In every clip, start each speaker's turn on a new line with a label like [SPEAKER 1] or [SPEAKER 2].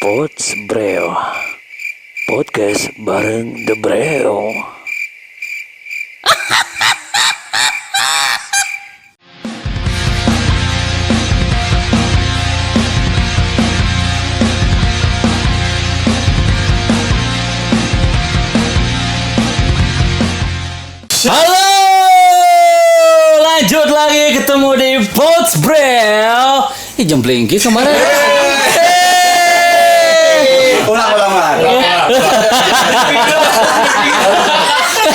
[SPEAKER 1] Pots Breo Podcast bareng The Breo.
[SPEAKER 2] Halo, lanjut lagi ketemu di Pots Breo. Jemplingki kemarin.
[SPEAKER 3] Ulang.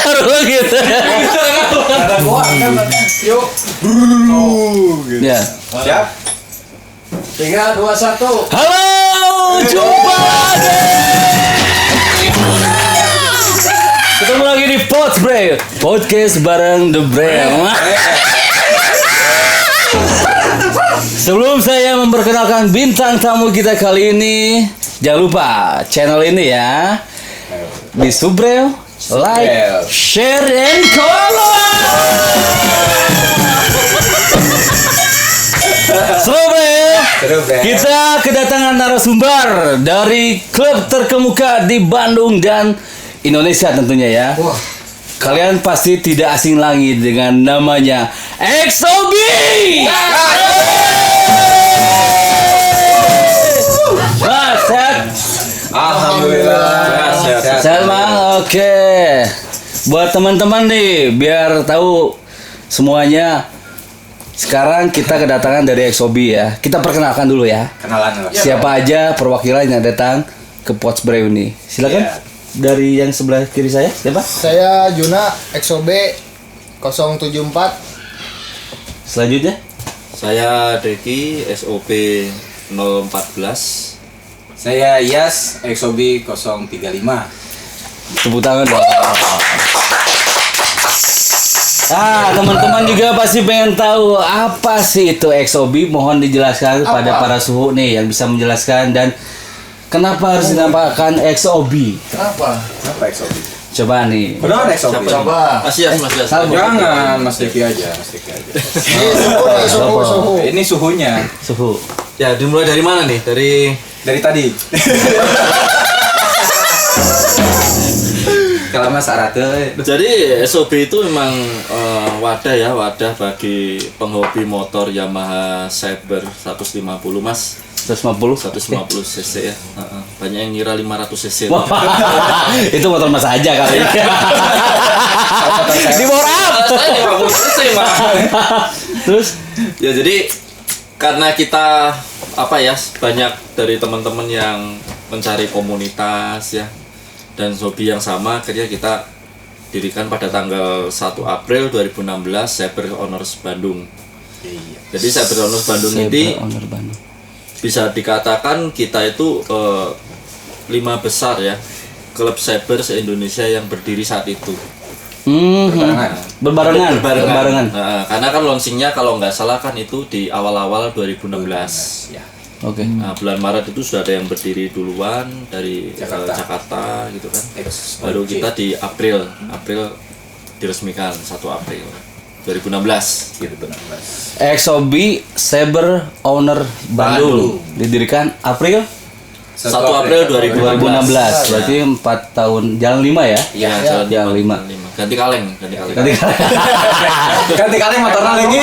[SPEAKER 2] Harus gitu.
[SPEAKER 3] Yuk.
[SPEAKER 2] Ya.
[SPEAKER 3] Siap. 3, 2, 1.
[SPEAKER 2] Halo, jumpa lagi. Ketemu lagi di Pots Breo Podcast bareng The Breo. Sebelum saya memperkenalkan bintang tamu kita kali ini, jangan lupa channel ini ya, di Subreo, like, share, and comment. Subreo, kita kedatangan narasumber dari klub terkemuka di Bandung dan Indonesia tentunya ya. Kalian pasti tidak asing lagi dengan namanya XOB. Mas, sehat?
[SPEAKER 3] Alhamdulillah.
[SPEAKER 2] Sehat, Mang? Oke. Buat teman-teman nih, biar tahu semuanya, sekarang kita kedatangan dari XOB ya. Kita perkenalkan dulu ya.
[SPEAKER 3] Kenalan lah.
[SPEAKER 2] Siapa aja perwakilan yang datang ke Pots Breo ini. Silakan.
[SPEAKER 3] Iya.
[SPEAKER 2] Dari yang sebelah kiri saya, siapa?
[SPEAKER 4] Saya Juna, XOB 074.
[SPEAKER 2] Selanjutnya?
[SPEAKER 5] Saya Deki, SOP 014.
[SPEAKER 3] Saya Yas, XOB 035.
[SPEAKER 2] Tepuk tangan dong. Teman-teman juga pasti pengen tahu apa sih itu XOB. Mohon dijelaskan kepada para suhu nih yang bisa menjelaskan, dan kenapa harus dinamakan XOB?
[SPEAKER 4] Kenapa?
[SPEAKER 3] Apa XOB?
[SPEAKER 2] Coba nih.
[SPEAKER 3] Benar XOB.
[SPEAKER 4] Coba.
[SPEAKER 5] Mas Yas.
[SPEAKER 3] Jangan, Mas Deki aja.
[SPEAKER 4] Suhu.
[SPEAKER 3] Ini suhunya.
[SPEAKER 2] Suhu.
[SPEAKER 5] Ya, dimulai dari mana nih?
[SPEAKER 3] Dari tadi. Kalau Mas Arate.
[SPEAKER 5] Jadi SOP itu memang wadah bagi penghobi motor Yamaha Saber 150, Mas.
[SPEAKER 2] 150
[SPEAKER 5] 150 cc ya. Banyak yang ngira 500 cc.
[SPEAKER 2] Wah, itu motor Mas aja kali. Di bawah up.
[SPEAKER 5] Saya 50 cc, Mas.
[SPEAKER 2] Terus
[SPEAKER 5] Ya, jadi karena kita banyak dari teman-teman yang mencari komunitas ya dan hobi yang sama, akhirnya kita dirikan pada tanggal 1 April 2016 Saber Owners Bandung. Jadi Saber Owners Bandung ini
[SPEAKER 2] Owner Bandung.
[SPEAKER 5] bisa dikatakan kita itu 5 besar ya klub Saber se-Indonesia yang berdiri saat itu. Berbarengan. Nah, karena kan launchingnya kalau nggak salah kan itu di awal-awal 2016.
[SPEAKER 3] Ya.
[SPEAKER 2] Oke.
[SPEAKER 5] Nah, bulan Maret itu sudah ada yang berdiri duluan dari Jakarta gitu kan. Baru kita di April diresmikan 1 April 2016 gitu.
[SPEAKER 2] XOB Saber Owner Bandung didirikan April
[SPEAKER 5] 1 April
[SPEAKER 2] 2016. Berarti 4 tahun, jalan 5 ya?
[SPEAKER 5] Iya,
[SPEAKER 2] jalan 5.
[SPEAKER 5] Ganti kaleng.
[SPEAKER 3] Ganti kali motornya lagi.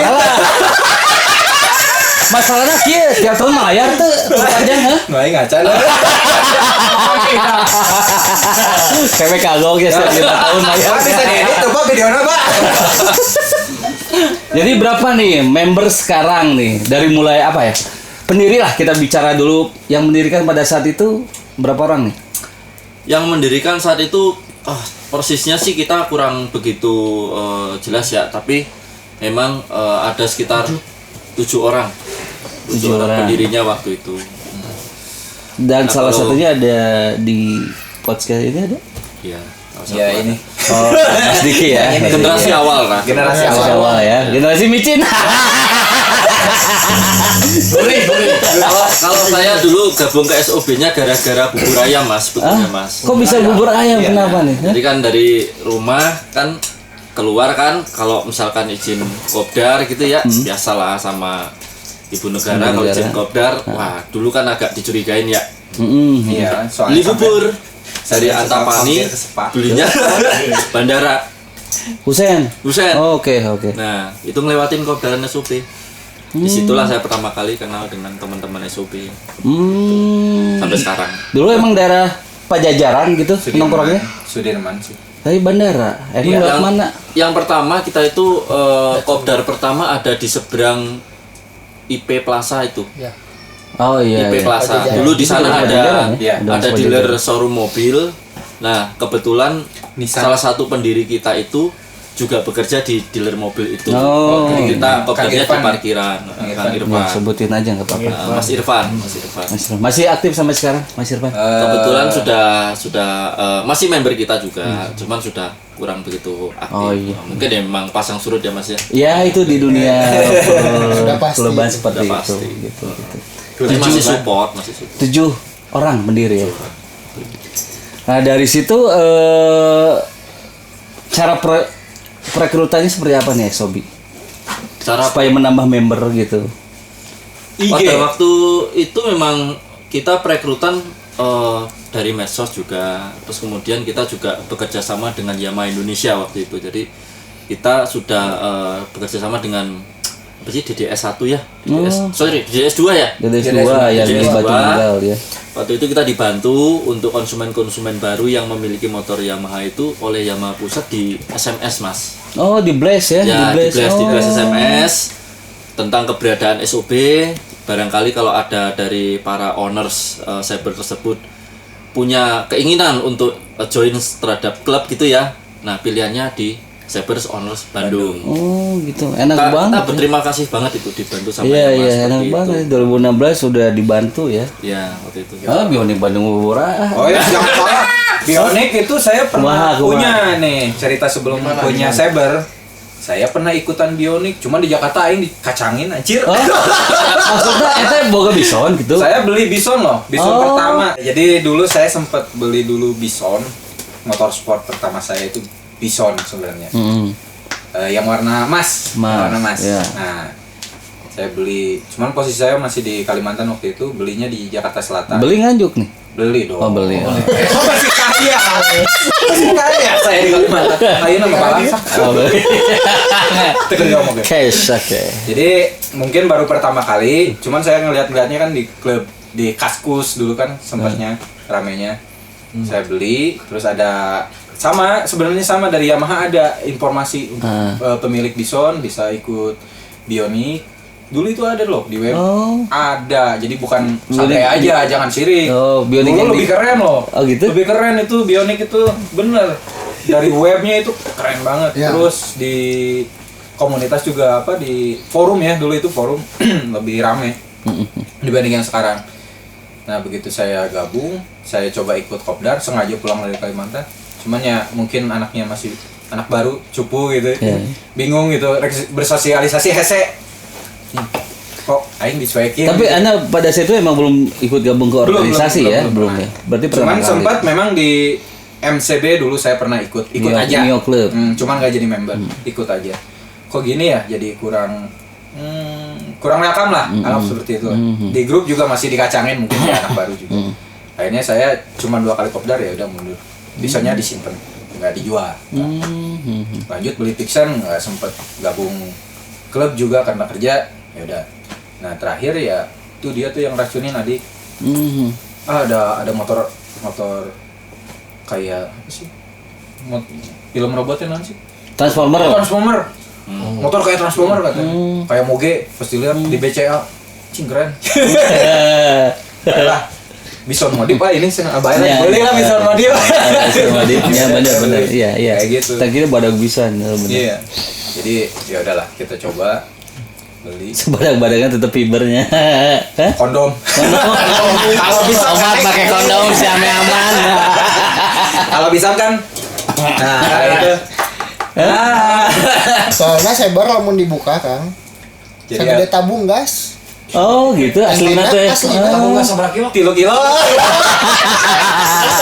[SPEAKER 2] Masalahnya kieu tiap tahun mayar tuh panjang ha?
[SPEAKER 3] Nggak ngaca lah.
[SPEAKER 2] Kayak kagok ya setiap 5 tahun mayar.
[SPEAKER 3] Bisa diedit tuh Pak videonya Pak.
[SPEAKER 2] Jadi berapa nih member sekarang nih? Dari mulai apa ya? Pendiri lah, kita bicara dulu. Yang mendirikan pada saat itu berapa orang nih?
[SPEAKER 5] Yang mendirikan saat itu persisnya sih kita kurang begitu jelas ya, tapi memang ada sekitar 7 orang. 7 orang pendirinya waktu itu.
[SPEAKER 2] Dan salah satunya ada di podcast ini ada?
[SPEAKER 5] Iya.
[SPEAKER 3] Ya ini.
[SPEAKER 2] Oh, Mas Diki ya.
[SPEAKER 5] Generasi awal kan.
[SPEAKER 3] Generasi
[SPEAKER 2] Generasi
[SPEAKER 3] awal.
[SPEAKER 2] awal ya. Generasi micin.
[SPEAKER 5] Kalau saya dulu gabung ke SOB-nya gara-gara bubur ayam, Mas, sebetulnya, Mas.
[SPEAKER 2] Kok bisa bubur ayam?
[SPEAKER 3] Iya.
[SPEAKER 2] Kenapa nih?
[SPEAKER 5] Jadi kan dari rumah kan keluar kan, kalau misalkan izin kopdar gitu ya, biasalah sama Ibu Negara kalau izin kopdar, wah dulu kan agak dicurigain ya.
[SPEAKER 3] Iya,
[SPEAKER 5] Beli bubur dari
[SPEAKER 3] Sampai
[SPEAKER 5] Antapani,
[SPEAKER 3] ke Sepak.
[SPEAKER 5] belinya bandara
[SPEAKER 2] Husen.
[SPEAKER 5] Husen.
[SPEAKER 2] Oke.
[SPEAKER 5] Nah, itu ngelewatin kopdaran SOP. Disitulah saya pertama kali kenal dengan teman-teman SOP sampai sekarang.
[SPEAKER 2] Dulu emang daerah Pajajaran gitu nongkrongnya.
[SPEAKER 3] Sudirman sih.
[SPEAKER 2] Tapi bandara. Emang lewat
[SPEAKER 5] yang,
[SPEAKER 2] mana?
[SPEAKER 5] yang pertama kita itu kopdar pertama ada di seberang IP Plaza itu.
[SPEAKER 4] Ya.
[SPEAKER 2] Oh iya.
[SPEAKER 5] IP
[SPEAKER 2] iya.
[SPEAKER 5] Plaza.
[SPEAKER 4] Pajajaran.
[SPEAKER 5] Dulu di sana
[SPEAKER 2] Pajajaran
[SPEAKER 5] ada
[SPEAKER 2] ya?
[SPEAKER 3] Iya,
[SPEAKER 5] ada dealer showroom mobil. Nah, kebetulan
[SPEAKER 3] Nissan.
[SPEAKER 5] salah satu pendiri kita itu juga bekerja di dealer mobil itu.
[SPEAKER 2] Oh.
[SPEAKER 5] Jadi kita kopdarnya di
[SPEAKER 3] Irfan.
[SPEAKER 5] parkiran. Kang
[SPEAKER 2] Ya,
[SPEAKER 5] Irfan.
[SPEAKER 2] sebutin aja nggak apa-apa.
[SPEAKER 5] Mas Irfan.
[SPEAKER 2] Mas Irfan. Masih aktif sampai sekarang, Mas Irfan?
[SPEAKER 5] Kebetulan sudah masih member kita juga, cuman sudah kurang begitu aktif.
[SPEAKER 2] Oh, iya.
[SPEAKER 5] Mungkin ya memang pasang surut ya Mas ya.
[SPEAKER 2] Ya itu di dunia
[SPEAKER 4] Sudah pasti.
[SPEAKER 2] perubahan seperti
[SPEAKER 5] Sudah
[SPEAKER 2] itu.
[SPEAKER 5] pasti.
[SPEAKER 2] Gitu.
[SPEAKER 5] Tapi masih support.
[SPEAKER 2] 7 orang pendiri ya. Nah dari situ cara perekrutannya seperti apa nih Exobi?
[SPEAKER 5] Cara
[SPEAKER 2] Supaya menambah member gitu.
[SPEAKER 5] pada waktu itu memang kita perekrutan dari medsos juga, terus kemudian kita juga bekerja sama dengan Yamaha Indonesia waktu itu. Jadi kita sudah bekerja sama dengan apa sih DDS 1 ya? DDS 2 ya?
[SPEAKER 2] DDS 2 yang di
[SPEAKER 5] DDS
[SPEAKER 2] Batu
[SPEAKER 5] 2.
[SPEAKER 2] Nunggal ya.
[SPEAKER 5] Waktu itu kita dibantu untuk konsumen-konsumen baru yang memiliki motor Yamaha itu oleh Yamaha Pusat di SMS Mas.
[SPEAKER 2] Oh di Blast ya?
[SPEAKER 5] Ya, di
[SPEAKER 2] Oh.
[SPEAKER 5] Blast SMS tentang keberadaan SOB. Barangkali kalau ada dari para owners cyber tersebut punya keinginan untuk join terhadap klub gitu ya. Nah, pilihannya di Cybers Owners Bandung.
[SPEAKER 2] Oh gitu, enak
[SPEAKER 5] Kita
[SPEAKER 2] banget.
[SPEAKER 5] berterima kasih banget itu dibantu sama
[SPEAKER 2] Iya
[SPEAKER 5] Yamaha
[SPEAKER 2] iya
[SPEAKER 5] seperti
[SPEAKER 2] enak
[SPEAKER 5] itu.
[SPEAKER 2] banget. 2016 sudah dibantu ya.
[SPEAKER 5] Ya, waktu itu.
[SPEAKER 2] Ah Bionik Bandung murah.
[SPEAKER 3] Oh ya, jangan salah. Bionic itu saya pernah
[SPEAKER 2] Kumaha.
[SPEAKER 3] punya nih cerita sebelum punya Saber. Saya pernah ikutan Bionic, cuma di Jakarta aing dikacangin anjir.
[SPEAKER 2] Oh, maksudnya eta boga bison gitu.
[SPEAKER 3] Saya beli Bison loh, Bison
[SPEAKER 2] Oh.
[SPEAKER 3] pertama. Jadi dulu saya sempat beli dulu Bison. Motor sport pertama saya itu Bison sebenarnya. Yang warna emas,
[SPEAKER 2] Emas,
[SPEAKER 3] yang warna emas.
[SPEAKER 2] ya.
[SPEAKER 3] Nah, saya beli, cuman posisi saya masih di Kalimantan waktu itu, belinya di Jakarta Selatan.
[SPEAKER 2] Beli nganjuk nih.
[SPEAKER 3] Beli dong.
[SPEAKER 2] Oh, beli.
[SPEAKER 3] Oh, masih kaya. Masih kaya saya di Kalimantan. Ayo nama balangsa.
[SPEAKER 2] Oh, beli.
[SPEAKER 3] Tekan ngomong oke.
[SPEAKER 2] Cash oke.
[SPEAKER 3] Jadi mungkin baru pertama kali, cuman saya ngeliat-ngeliatnya kan di klub di Kaskus dulu kan sempatnya ramenya. Saya beli, terus ada sama sebenarnya sama dari Yamaha ada informasi untuk pemilik Bison bisa ikut Bionic. Dulu itu ada loh di web.
[SPEAKER 2] Oh.
[SPEAKER 3] Ada. Jadi bukan
[SPEAKER 2] Bionic-
[SPEAKER 3] santai aja, jangan sirik.
[SPEAKER 2] Oh, Bionic
[SPEAKER 3] Dulu
[SPEAKER 2] yang
[SPEAKER 3] lebih
[SPEAKER 2] di-
[SPEAKER 3] keren loh.
[SPEAKER 2] Oh, gitu?
[SPEAKER 3] Lebih keren itu Bionic itu bener. Dari webnya itu keren banget.
[SPEAKER 4] Ya.
[SPEAKER 3] Terus di komunitas juga apa di forum ya, dulu itu forum lebih rame dibanding yang sekarang. Nah begitu saya gabung, saya coba ikut kopdar, sengaja pulang dari Kalimantan. Cuman ya mungkin anaknya masih anak baru, cupu gitu, bingung gitu, bersosialisasi hese. Kok aing dicuekin?
[SPEAKER 2] Tapi Anda pada saat itu emang belum ikut gabung ke organisasi ya? Belum ya? Berarti
[SPEAKER 3] Cuman
[SPEAKER 2] pertama
[SPEAKER 3] sempat
[SPEAKER 2] kali.
[SPEAKER 3] memang di MCB dulu saya pernah ikut
[SPEAKER 2] Mio-
[SPEAKER 3] aja.
[SPEAKER 2] Mio Club.
[SPEAKER 3] Cuman nggak jadi member, ikut aja. Kok gini ya? Jadi kurang welcome lah, anggap seperti itu. Di grup juga masih dikacangin mungkin ya anak baru juga. Akhirnya saya cuma 2 kali kopdar ya udah mundur. Bisanya disimpan, nggak dijual. Lanjut beli Pixen nggak sempet gabung klub juga karena kerja ya udah. Nah terakhir ya itu dia tuh yang racunin adik. Ada motor kayak apa sih? Film robotnya nanti sih? Transformer. Motor kayak Transformer katanya. Kayak Moge pasti lihat di BCA. Cing keren. Lah. Bison modif ini saya bayar.
[SPEAKER 2] Ya,
[SPEAKER 3] Beli lah Bison modif.
[SPEAKER 2] Ya benar-benar. Iya iya.
[SPEAKER 3] Kayak gitu.
[SPEAKER 2] Tak kira badak bisa benar.
[SPEAKER 3] Iya. Jadi ya udahlah kita coba beli
[SPEAKER 2] Sebadak-badakan tetap fibernya. Hah?
[SPEAKER 3] kondom. Kalau bisa
[SPEAKER 2] Obat
[SPEAKER 3] kan,
[SPEAKER 2] pakai kondom si aman.
[SPEAKER 3] Kalau bisa kan. Nah, kayak itu.
[SPEAKER 4] Soalnya Saber lamun dibuka Kang.
[SPEAKER 3] Jadi
[SPEAKER 4] Saya
[SPEAKER 3] ya,
[SPEAKER 4] gede tabung gas.
[SPEAKER 2] Oh gitu aslinya tuh ya.
[SPEAKER 4] Asli.
[SPEAKER 2] Oh.
[SPEAKER 3] nggak seberapa kilo? Kilo.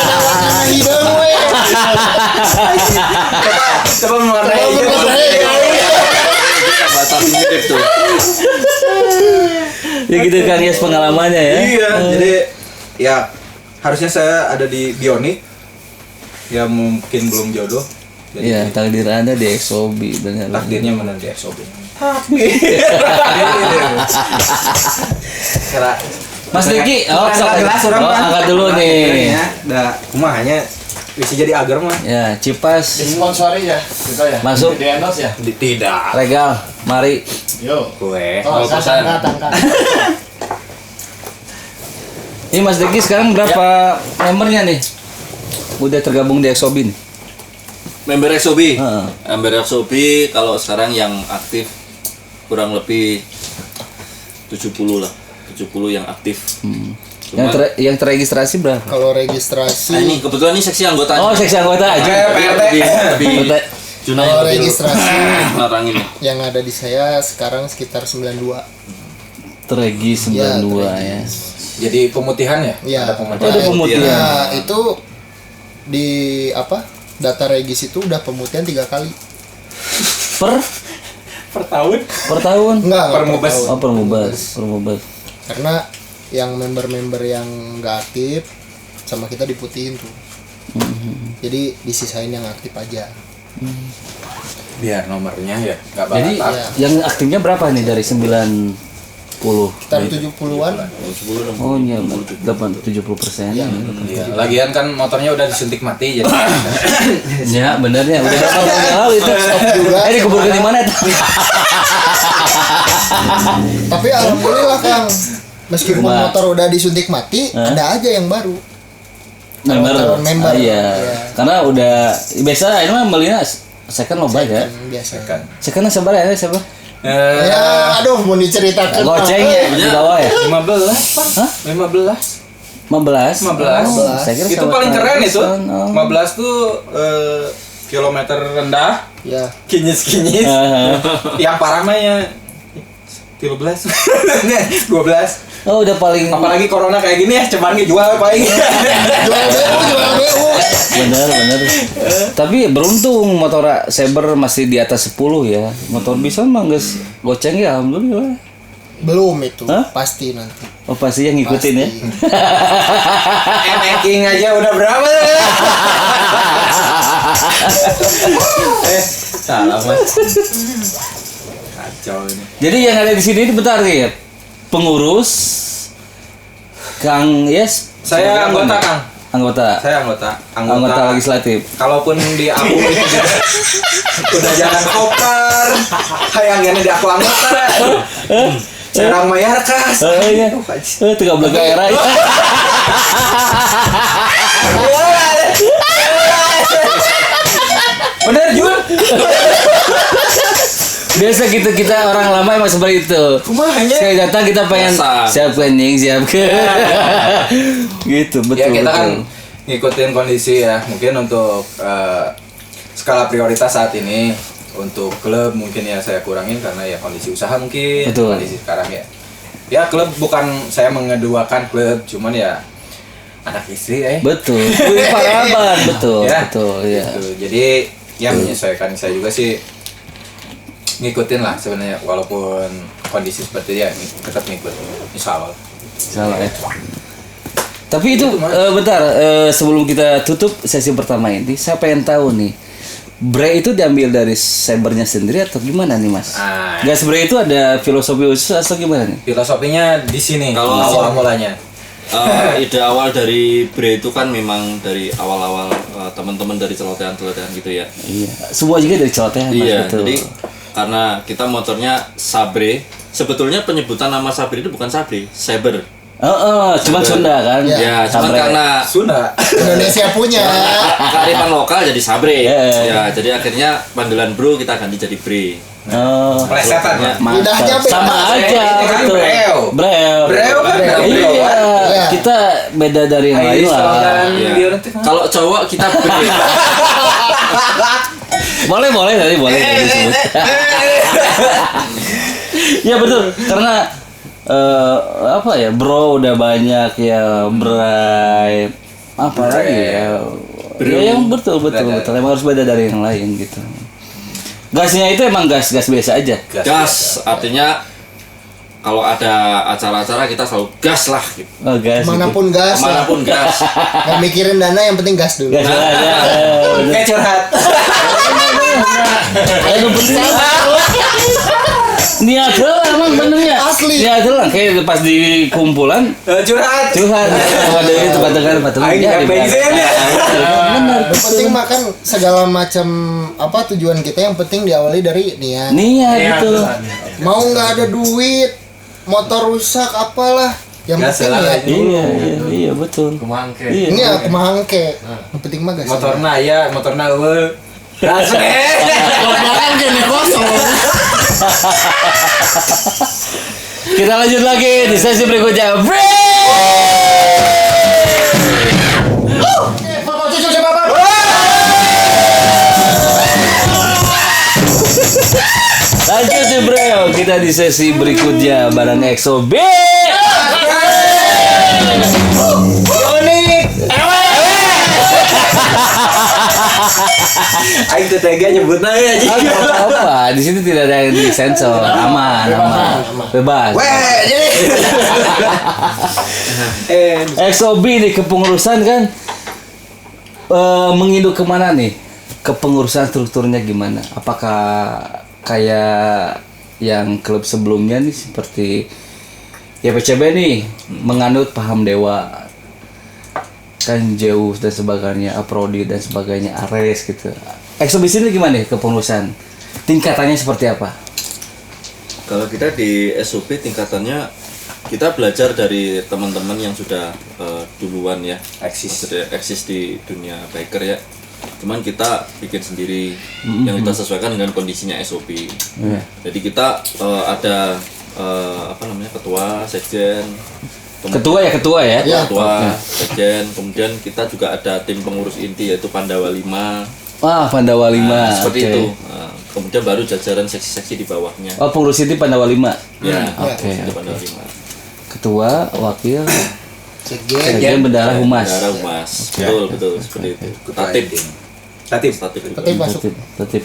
[SPEAKER 4] Warna hidung we.
[SPEAKER 3] Coba mewarnai hijau.
[SPEAKER 5] Batam mirip tuh.
[SPEAKER 2] Ya gitu kan ya pengalamannya ya.
[SPEAKER 3] Iya, jadi ya harusnya saya ada di Bionic. Ya mungkin belum jodoh. Jadi
[SPEAKER 2] Iya, takdir Anda di Exobi benar.
[SPEAKER 3] takdirnya mana di SOB.
[SPEAKER 2] Mas Diki,
[SPEAKER 3] gelas orang
[SPEAKER 2] oh,
[SPEAKER 3] kan.
[SPEAKER 2] angkat dulu nih.
[SPEAKER 3] Dah kumahanya bisa jadi agar mah.
[SPEAKER 2] Ya, Cipas
[SPEAKER 4] Disponsori ya, gitu ya.
[SPEAKER 2] masuk.
[SPEAKER 4] Di endorse ya.
[SPEAKER 3] Tidak.
[SPEAKER 2] Regal, mari.
[SPEAKER 4] Yo.
[SPEAKER 3] Kue.
[SPEAKER 4] Oh,
[SPEAKER 5] 0%.
[SPEAKER 4] angkat.
[SPEAKER 2] Ini Mas Diki sekarang berapa membernya nih? Udah tergabung di Exobi nih?
[SPEAKER 5] Member Exobi.
[SPEAKER 2] Heeh.
[SPEAKER 5] Member Exobi kalau sekarang yang aktif kurang lebih 70 lah. 70 yang aktif. Cuman,
[SPEAKER 2] Yang terregistrasi berapa?
[SPEAKER 4] Kalau registrasi,
[SPEAKER 5] ini kebetulan ini seksi anggota.
[SPEAKER 2] Oh, seksi anggota aja.
[SPEAKER 5] Lebih Junai
[SPEAKER 4] kalau
[SPEAKER 5] lebih
[SPEAKER 4] registrasi
[SPEAKER 5] narangin ya.
[SPEAKER 4] yang ada di saya sekarang sekitar 92.
[SPEAKER 2] Teregi 92 ya.
[SPEAKER 3] Jadi pemutihan ya?
[SPEAKER 4] Iya.
[SPEAKER 3] Ada pemutihan.
[SPEAKER 2] Ada pemutihan.
[SPEAKER 4] Nah, itu di data regis itu udah pemutihan 3 kali.
[SPEAKER 3] Per tahun.
[SPEAKER 2] Per tahun?
[SPEAKER 4] Enggak
[SPEAKER 3] Per
[SPEAKER 4] per
[SPEAKER 3] mubes.
[SPEAKER 4] tahun.
[SPEAKER 2] Oh, per mubas.
[SPEAKER 4] Karena yang member-member yang nggak aktif sama kita diputihin tuh. Jadi disisain yang aktif aja.
[SPEAKER 3] Biar nomornya ya nggak
[SPEAKER 2] Jadi
[SPEAKER 3] balatak.
[SPEAKER 4] Iya.
[SPEAKER 2] yang aktifnya berapa nih dari 90?
[SPEAKER 4] Sekitar 70-an.
[SPEAKER 2] Oh iya, 70%.
[SPEAKER 3] Iya. Lagian kan motornya udah disuntik mati jadi.
[SPEAKER 2] Ya, benernya udah berapa tahun yang lalu itu.
[SPEAKER 4] juga.
[SPEAKER 2] Dikuburkan di mana itu?
[SPEAKER 4] Tapi alhamdulillah Kang, meskipun
[SPEAKER 2] Wah.
[SPEAKER 4] motor udah disuntik mati, ada aja yang baru.
[SPEAKER 2] Member.
[SPEAKER 4] Member.
[SPEAKER 2] Iya.
[SPEAKER 4] Iya.
[SPEAKER 2] Karena udah biasa ini mah belinya second loba ya.
[SPEAKER 4] Biasa
[SPEAKER 3] Kan.
[SPEAKER 2] Second sabar ya, sabar.
[SPEAKER 4] Ya, aduh mau diceritakan.
[SPEAKER 2] Goceng ya di bawah ya.
[SPEAKER 3] 15 Pak.
[SPEAKER 2] Hah?
[SPEAKER 3] 15.
[SPEAKER 2] 15.
[SPEAKER 3] 15.
[SPEAKER 2] Oh, saya kira
[SPEAKER 3] Itu
[SPEAKER 2] sabar
[SPEAKER 3] paling keren itu.
[SPEAKER 2] oh.
[SPEAKER 3] 15 tuh kilometer rendah,
[SPEAKER 4] Ya,
[SPEAKER 3] kinyis-kinyis. Yang parah mah ya 13. 12.
[SPEAKER 2] Oh, udah paling
[SPEAKER 3] Apalagi corona kayak gini ya, cuman jual paling.
[SPEAKER 4] jual BU.
[SPEAKER 2] bener. Tapi beruntung motor Saber masih di atas 10 ya. Motor bisa mah geus goceng ya alhamdulillah.
[SPEAKER 4] Belum itu,
[SPEAKER 2] Hah?
[SPEAKER 4] pasti nanti.
[SPEAKER 2] Oh, pasti yang ngikutin ya.
[SPEAKER 3] King aja udah berapa? Salah mas. Kacau ini.
[SPEAKER 2] Jadi yang ada di sini bentar nih, pengurus Kang Yes.
[SPEAKER 3] Saya anggota Kang.
[SPEAKER 2] Anggota.
[SPEAKER 3] Saya anggota.
[SPEAKER 2] Anggota legislatif.
[SPEAKER 3] Kalaupun di aku itu juga udah jangan koper. Hayangannya di aku anggota. Serang mayar kas.
[SPEAKER 2] Iya. Tiga belas era ya.
[SPEAKER 3] Bener Jun.
[SPEAKER 2] Biasa gitu kita orang lama emang seperti itu.
[SPEAKER 3] Kumahanya.
[SPEAKER 2] Sekali datang kita pengen
[SPEAKER 5] Biasa.
[SPEAKER 2] siap planning, siap ke. Gitu, betul.
[SPEAKER 3] Ya kita kan
[SPEAKER 2] betul.
[SPEAKER 3] ngikutin kondisi ya. Mungkin untuk skala prioritas saat ini untuk klub mungkin ya saya kurangin karena ya kondisi usaha mungkin
[SPEAKER 2] Betul.
[SPEAKER 3] kondisi sekarang ya. Ya klub bukan saya mengeduakan klub, cuman ya anak istri
[SPEAKER 2] Betul. Wih, paraban, betul,
[SPEAKER 3] Ya,
[SPEAKER 2] betul, ya.
[SPEAKER 3] gitu. Jadi ya menyesuaikan saya juga sih ngikutin lah sebenarnya walaupun kondisi seperti ya tetap ngikut insya Allah.
[SPEAKER 2] Salah ya. Tapi itu
[SPEAKER 3] Itu, Mas.
[SPEAKER 2] bentar sebelum kita tutup sesi pertama ini, saya pengen tahu nih, Bre itu diambil dari Sabernya sendiri atau gimana nih Mas?
[SPEAKER 3] Ah.
[SPEAKER 2] Gas Bre itu ada filosofi khusus atau gimana nih?
[SPEAKER 3] Filosofinya di sini
[SPEAKER 5] Kalau-
[SPEAKER 3] awal mulanya.
[SPEAKER 5] Ide awal dari Bre itu kan memang dari awal-awal teman-teman dari celotehan-celotehan gitu ya.
[SPEAKER 2] Iya. Semua juga dari celotehan Mas,
[SPEAKER 5] Iya,
[SPEAKER 2] betul.
[SPEAKER 5] jadi karena kita motornya Sabre, sebetulnya penyebutan nama Sabre itu bukan Sabre, Saber.
[SPEAKER 2] Cuman Sunda kan?
[SPEAKER 4] Iya.
[SPEAKER 5] Ya, cuman
[SPEAKER 2] Sabre.
[SPEAKER 5] karena
[SPEAKER 3] Sunda.
[SPEAKER 4] Indonesia punya.
[SPEAKER 5] kearifan lokal jadi Sabre.
[SPEAKER 2] Iya.
[SPEAKER 5] Ya, jadi akhirnya panggilan Bro kita ganti jadi Bre.
[SPEAKER 3] Plesetan ya.
[SPEAKER 2] Mantap.
[SPEAKER 4] Lidahnya beda.
[SPEAKER 2] Sama aja,
[SPEAKER 3] Ini kan
[SPEAKER 2] betul.
[SPEAKER 3] Breo.
[SPEAKER 2] Breo.
[SPEAKER 3] Breo kan
[SPEAKER 4] Breo.
[SPEAKER 3] Breo.
[SPEAKER 2] Iya,
[SPEAKER 4] Iya.
[SPEAKER 2] kita beda dari yang lain lah.
[SPEAKER 5] Ya.
[SPEAKER 3] Bionetik kan?
[SPEAKER 5] Kalau cowok kita Bre.
[SPEAKER 2] Boleh tadi disebut. Ya betul, karena apa ya, Bro udah banyak ya, Bray, apa lagi ya? Ya yang betul, emang harus beda dari yang lain gitu. Gasnya itu emang gas biasa aja.
[SPEAKER 5] Gas artinya kalau ada acara-acara kita selalu gas lah gitu.
[SPEAKER 2] Oh, gas.
[SPEAKER 4] Manapun gas.
[SPEAKER 5] Kemanapun gas.
[SPEAKER 4] Nggak mikirin dana, yang penting gas dulu.
[SPEAKER 2] Gas aja.
[SPEAKER 3] Kayak curhat.
[SPEAKER 2] Aduh penting. Niat lah emang benernya.
[SPEAKER 4] Asli.
[SPEAKER 2] Niat lah kayak pas di kumpulan
[SPEAKER 3] Curhat.
[SPEAKER 2] curhat. Ada itu patungan.
[SPEAKER 3] Aing nggak bensin ya.
[SPEAKER 2] Benar.
[SPEAKER 4] Yang penting makan segala macam apa tujuan kita, yang penting diawali dari niat.
[SPEAKER 2] Niat gitu.
[SPEAKER 4] Mau nggak ada duit, motor rusak apalah, yang
[SPEAKER 3] Gas
[SPEAKER 4] penting
[SPEAKER 3] lah,
[SPEAKER 4] niat.
[SPEAKER 2] Iya betul.
[SPEAKER 6] Kemangke.
[SPEAKER 2] Iya.
[SPEAKER 4] Ini aku mangke. Yang penting mah gas.
[SPEAKER 3] Motorna ya, motorna eueuh. Langsung
[SPEAKER 4] Motornya gini kosong.
[SPEAKER 2] Kita lanjut lagi di sesi berikutnya.
[SPEAKER 4] Bapak cucu siapa bapak?
[SPEAKER 2] Lanjut nih bro, kita di sesi berikutnya bareng EXO-B.
[SPEAKER 3] Aing teu tega nyebutna ya anjing.
[SPEAKER 2] Apa? Di sini tidak ada yang disensor, aman. Bebas.
[SPEAKER 3] Weh, jadi.
[SPEAKER 2] EXO-B nih kepengurusan kan menginduk kemana nih? Kepengurusan strukturnya gimana? Apakah kayak yang klub sebelumnya nih seperti ya PCB nih menganut paham dewa kan Zeus dan sebagainya, Aprodi dan sebagainya, Ares gitu. EXO di sini gimana nih kepengurusan? Tingkatannya seperti apa?
[SPEAKER 5] Kalau kita di SOP tingkatannya kita belajar dari teman-teman yang sudah duluan ya sudah eksis di dunia biker ya. Cuman kita bikin sendiri yang kita sesuaikan dengan kondisinya SOP.
[SPEAKER 2] Iya.
[SPEAKER 5] Jadi kita ada apa namanya ketua, sekjen,
[SPEAKER 2] Ketua ya?
[SPEAKER 4] Iya.
[SPEAKER 5] ketua, sekjen. Kemudian kita juga ada tim pengurus inti yaitu Pandawa 5.
[SPEAKER 2] Wah, Pandawa 5.
[SPEAKER 5] Seperti
[SPEAKER 2] Oke.
[SPEAKER 5] itu. Nah, kemudian baru jajaran seksi-seksi di bawahnya.
[SPEAKER 2] Oh, pengurus inti Pandawa 5.
[SPEAKER 5] Ya,
[SPEAKER 2] Oke,
[SPEAKER 5] di
[SPEAKER 2] oke.
[SPEAKER 5] Pandawa 5.
[SPEAKER 2] Ketua, wakil,
[SPEAKER 4] Sekjen.
[SPEAKER 2] sekjen, bendahara, humas.
[SPEAKER 5] Bendahara humas. Betul, seperti itu. Tatip.
[SPEAKER 3] Tatip.
[SPEAKER 4] Tapi masuk.
[SPEAKER 2] Tatip.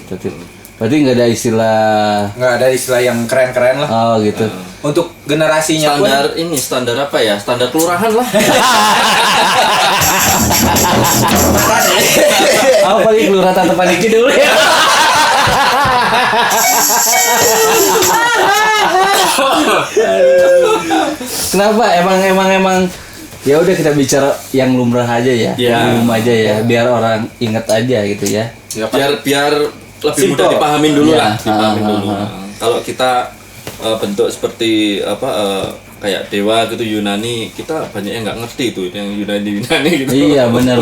[SPEAKER 2] Berarti nggak ada istilah.
[SPEAKER 3] Nggak ada istilah yang keren-keren lah.
[SPEAKER 2] Oh gitu.
[SPEAKER 3] Untuk generasinya pun
[SPEAKER 5] Standar apa ya? Standar kelurahan lah.
[SPEAKER 2] Apa paling kelurahan Tante Paniki dulu ya? Kenapa? Emang ya udah kita bicara yang lumrah aja ya,
[SPEAKER 5] Ya.
[SPEAKER 2] umum aja ya, biar orang inget aja gitu ya.
[SPEAKER 5] biar lebih mudah
[SPEAKER 3] Simple.
[SPEAKER 5] dipahamin dulu
[SPEAKER 2] Ya.
[SPEAKER 5] lah, dipahamin dulu.
[SPEAKER 2] Ah.
[SPEAKER 5] Kalau kita bentuk seperti apa kayak dewa gitu Yunani, kita banyak yang nggak ngerti itu yang Yunani gitu.
[SPEAKER 2] Iya benar.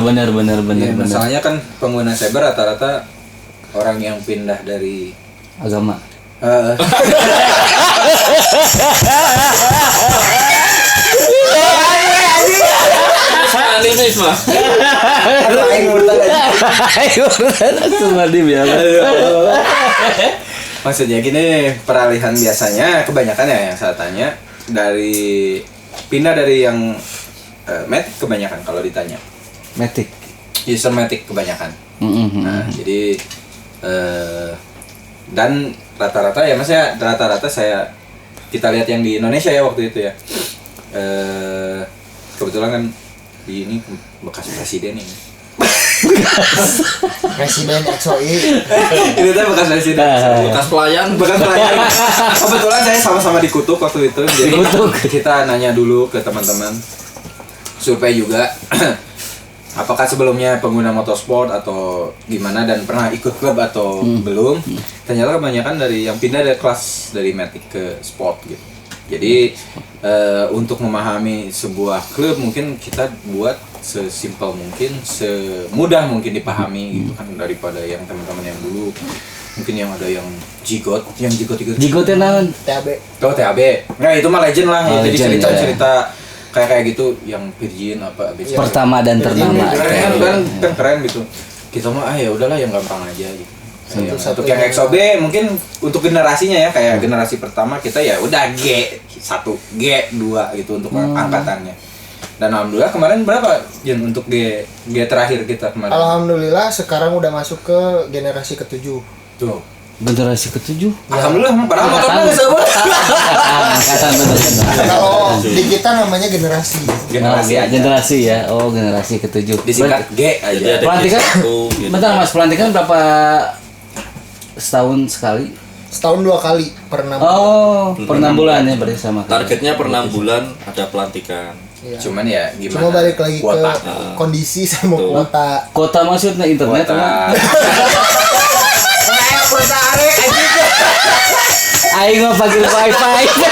[SPEAKER 3] ya, masalahnya kan pengguna cyber rata-rata orang yang pindah dari
[SPEAKER 2] Agama.
[SPEAKER 5] Animisme.
[SPEAKER 3] Aduh, aing murtad aja.
[SPEAKER 2] Cuma dia
[SPEAKER 3] Maksudnya gini, peralihan biasanya kebanyakan ya yang saya tanya dari pindah dari yang Matic kebanyakan kalau ditanya.
[SPEAKER 2] Matic.
[SPEAKER 3] User Matic kebanyakan.
[SPEAKER 2] Mm-hmm.
[SPEAKER 3] Nah, jadi dan rata-rata ya maksudnya rata-rata kita lihat yang di Indonesia ya waktu itu ya. Kebetulan kan di ini bekas presiden ini.
[SPEAKER 4] Presiden XOI.
[SPEAKER 3] Ini tuh bekas presiden.
[SPEAKER 5] Bekas pelayan.
[SPEAKER 3] Kebetulan saya sama-sama dikutuk waktu itu. Jadi
[SPEAKER 2] Dikutuk.
[SPEAKER 3] kita nanya dulu ke teman-teman. Survei juga. Apakah sebelumnya pengguna motorsport atau gimana dan pernah ikut klub atau belum? Ternyata kebanyakan dari yang pindah dari kelas dari Matic ke sport gitu. Jadi untuk memahami sebuah klub mungkin kita buat sesimpel mungkin, semudah mungkin dipahami gitu kan daripada yang teman-teman yang dulu mungkin yang ada yang jigot
[SPEAKER 2] Jigotnya naon?
[SPEAKER 4] TAB.
[SPEAKER 3] oh TAB nggak itu mah legend lah
[SPEAKER 2] Oh,
[SPEAKER 3] jadi
[SPEAKER 2] legend,
[SPEAKER 3] cerita kayak gitu yang Virgin apa ABC.
[SPEAKER 2] Pertama dan ternama.
[SPEAKER 3] Kan keren gitu kita mah ya udahlah yang gampang aja gitu. Untuk yang XOB mungkin untuk generasinya ya kayak generasi pertama kita ya udah G1, G2 gitu untuk angkatannya. Dan alhamdulillah kemarin berapa Jun untuk G terakhir kita kemarin?
[SPEAKER 4] Alhamdulillah sekarang udah masuk ke generasi ke-7.
[SPEAKER 3] Tuh.
[SPEAKER 2] Generasi ketujuh.
[SPEAKER 3] Alhamdulillah, padahal motornya nggak sama.
[SPEAKER 2] Angkatan bener.
[SPEAKER 4] Kalau di kita namanya generasi.
[SPEAKER 3] Generasi aja.
[SPEAKER 2] Generasi ya. Oh, generasi ketujuh.
[SPEAKER 3] Disingkat G
[SPEAKER 5] Jadi
[SPEAKER 3] aja.
[SPEAKER 5] ada
[SPEAKER 2] Pelantikan?
[SPEAKER 5] G1 gitu.
[SPEAKER 2] Bentar Mas, pelantikan berapa setahun sekali?
[SPEAKER 4] Setahun 2 kali per 6
[SPEAKER 2] Oh, per 6 bulan ya berarti sama.
[SPEAKER 5] Targetnya per 6 bulan ada pelantikan.
[SPEAKER 4] Iya.
[SPEAKER 3] Cuman ya gimana?
[SPEAKER 4] Cuma balik lagi
[SPEAKER 3] kuota.
[SPEAKER 4] ke kondisi sama
[SPEAKER 5] Betul.
[SPEAKER 4] kuota.
[SPEAKER 2] Kota maksudnya internet
[SPEAKER 3] Kuota.
[SPEAKER 2] apa?
[SPEAKER 3] Kayak kuota arek aja.
[SPEAKER 2] Aing mah pakai wifi.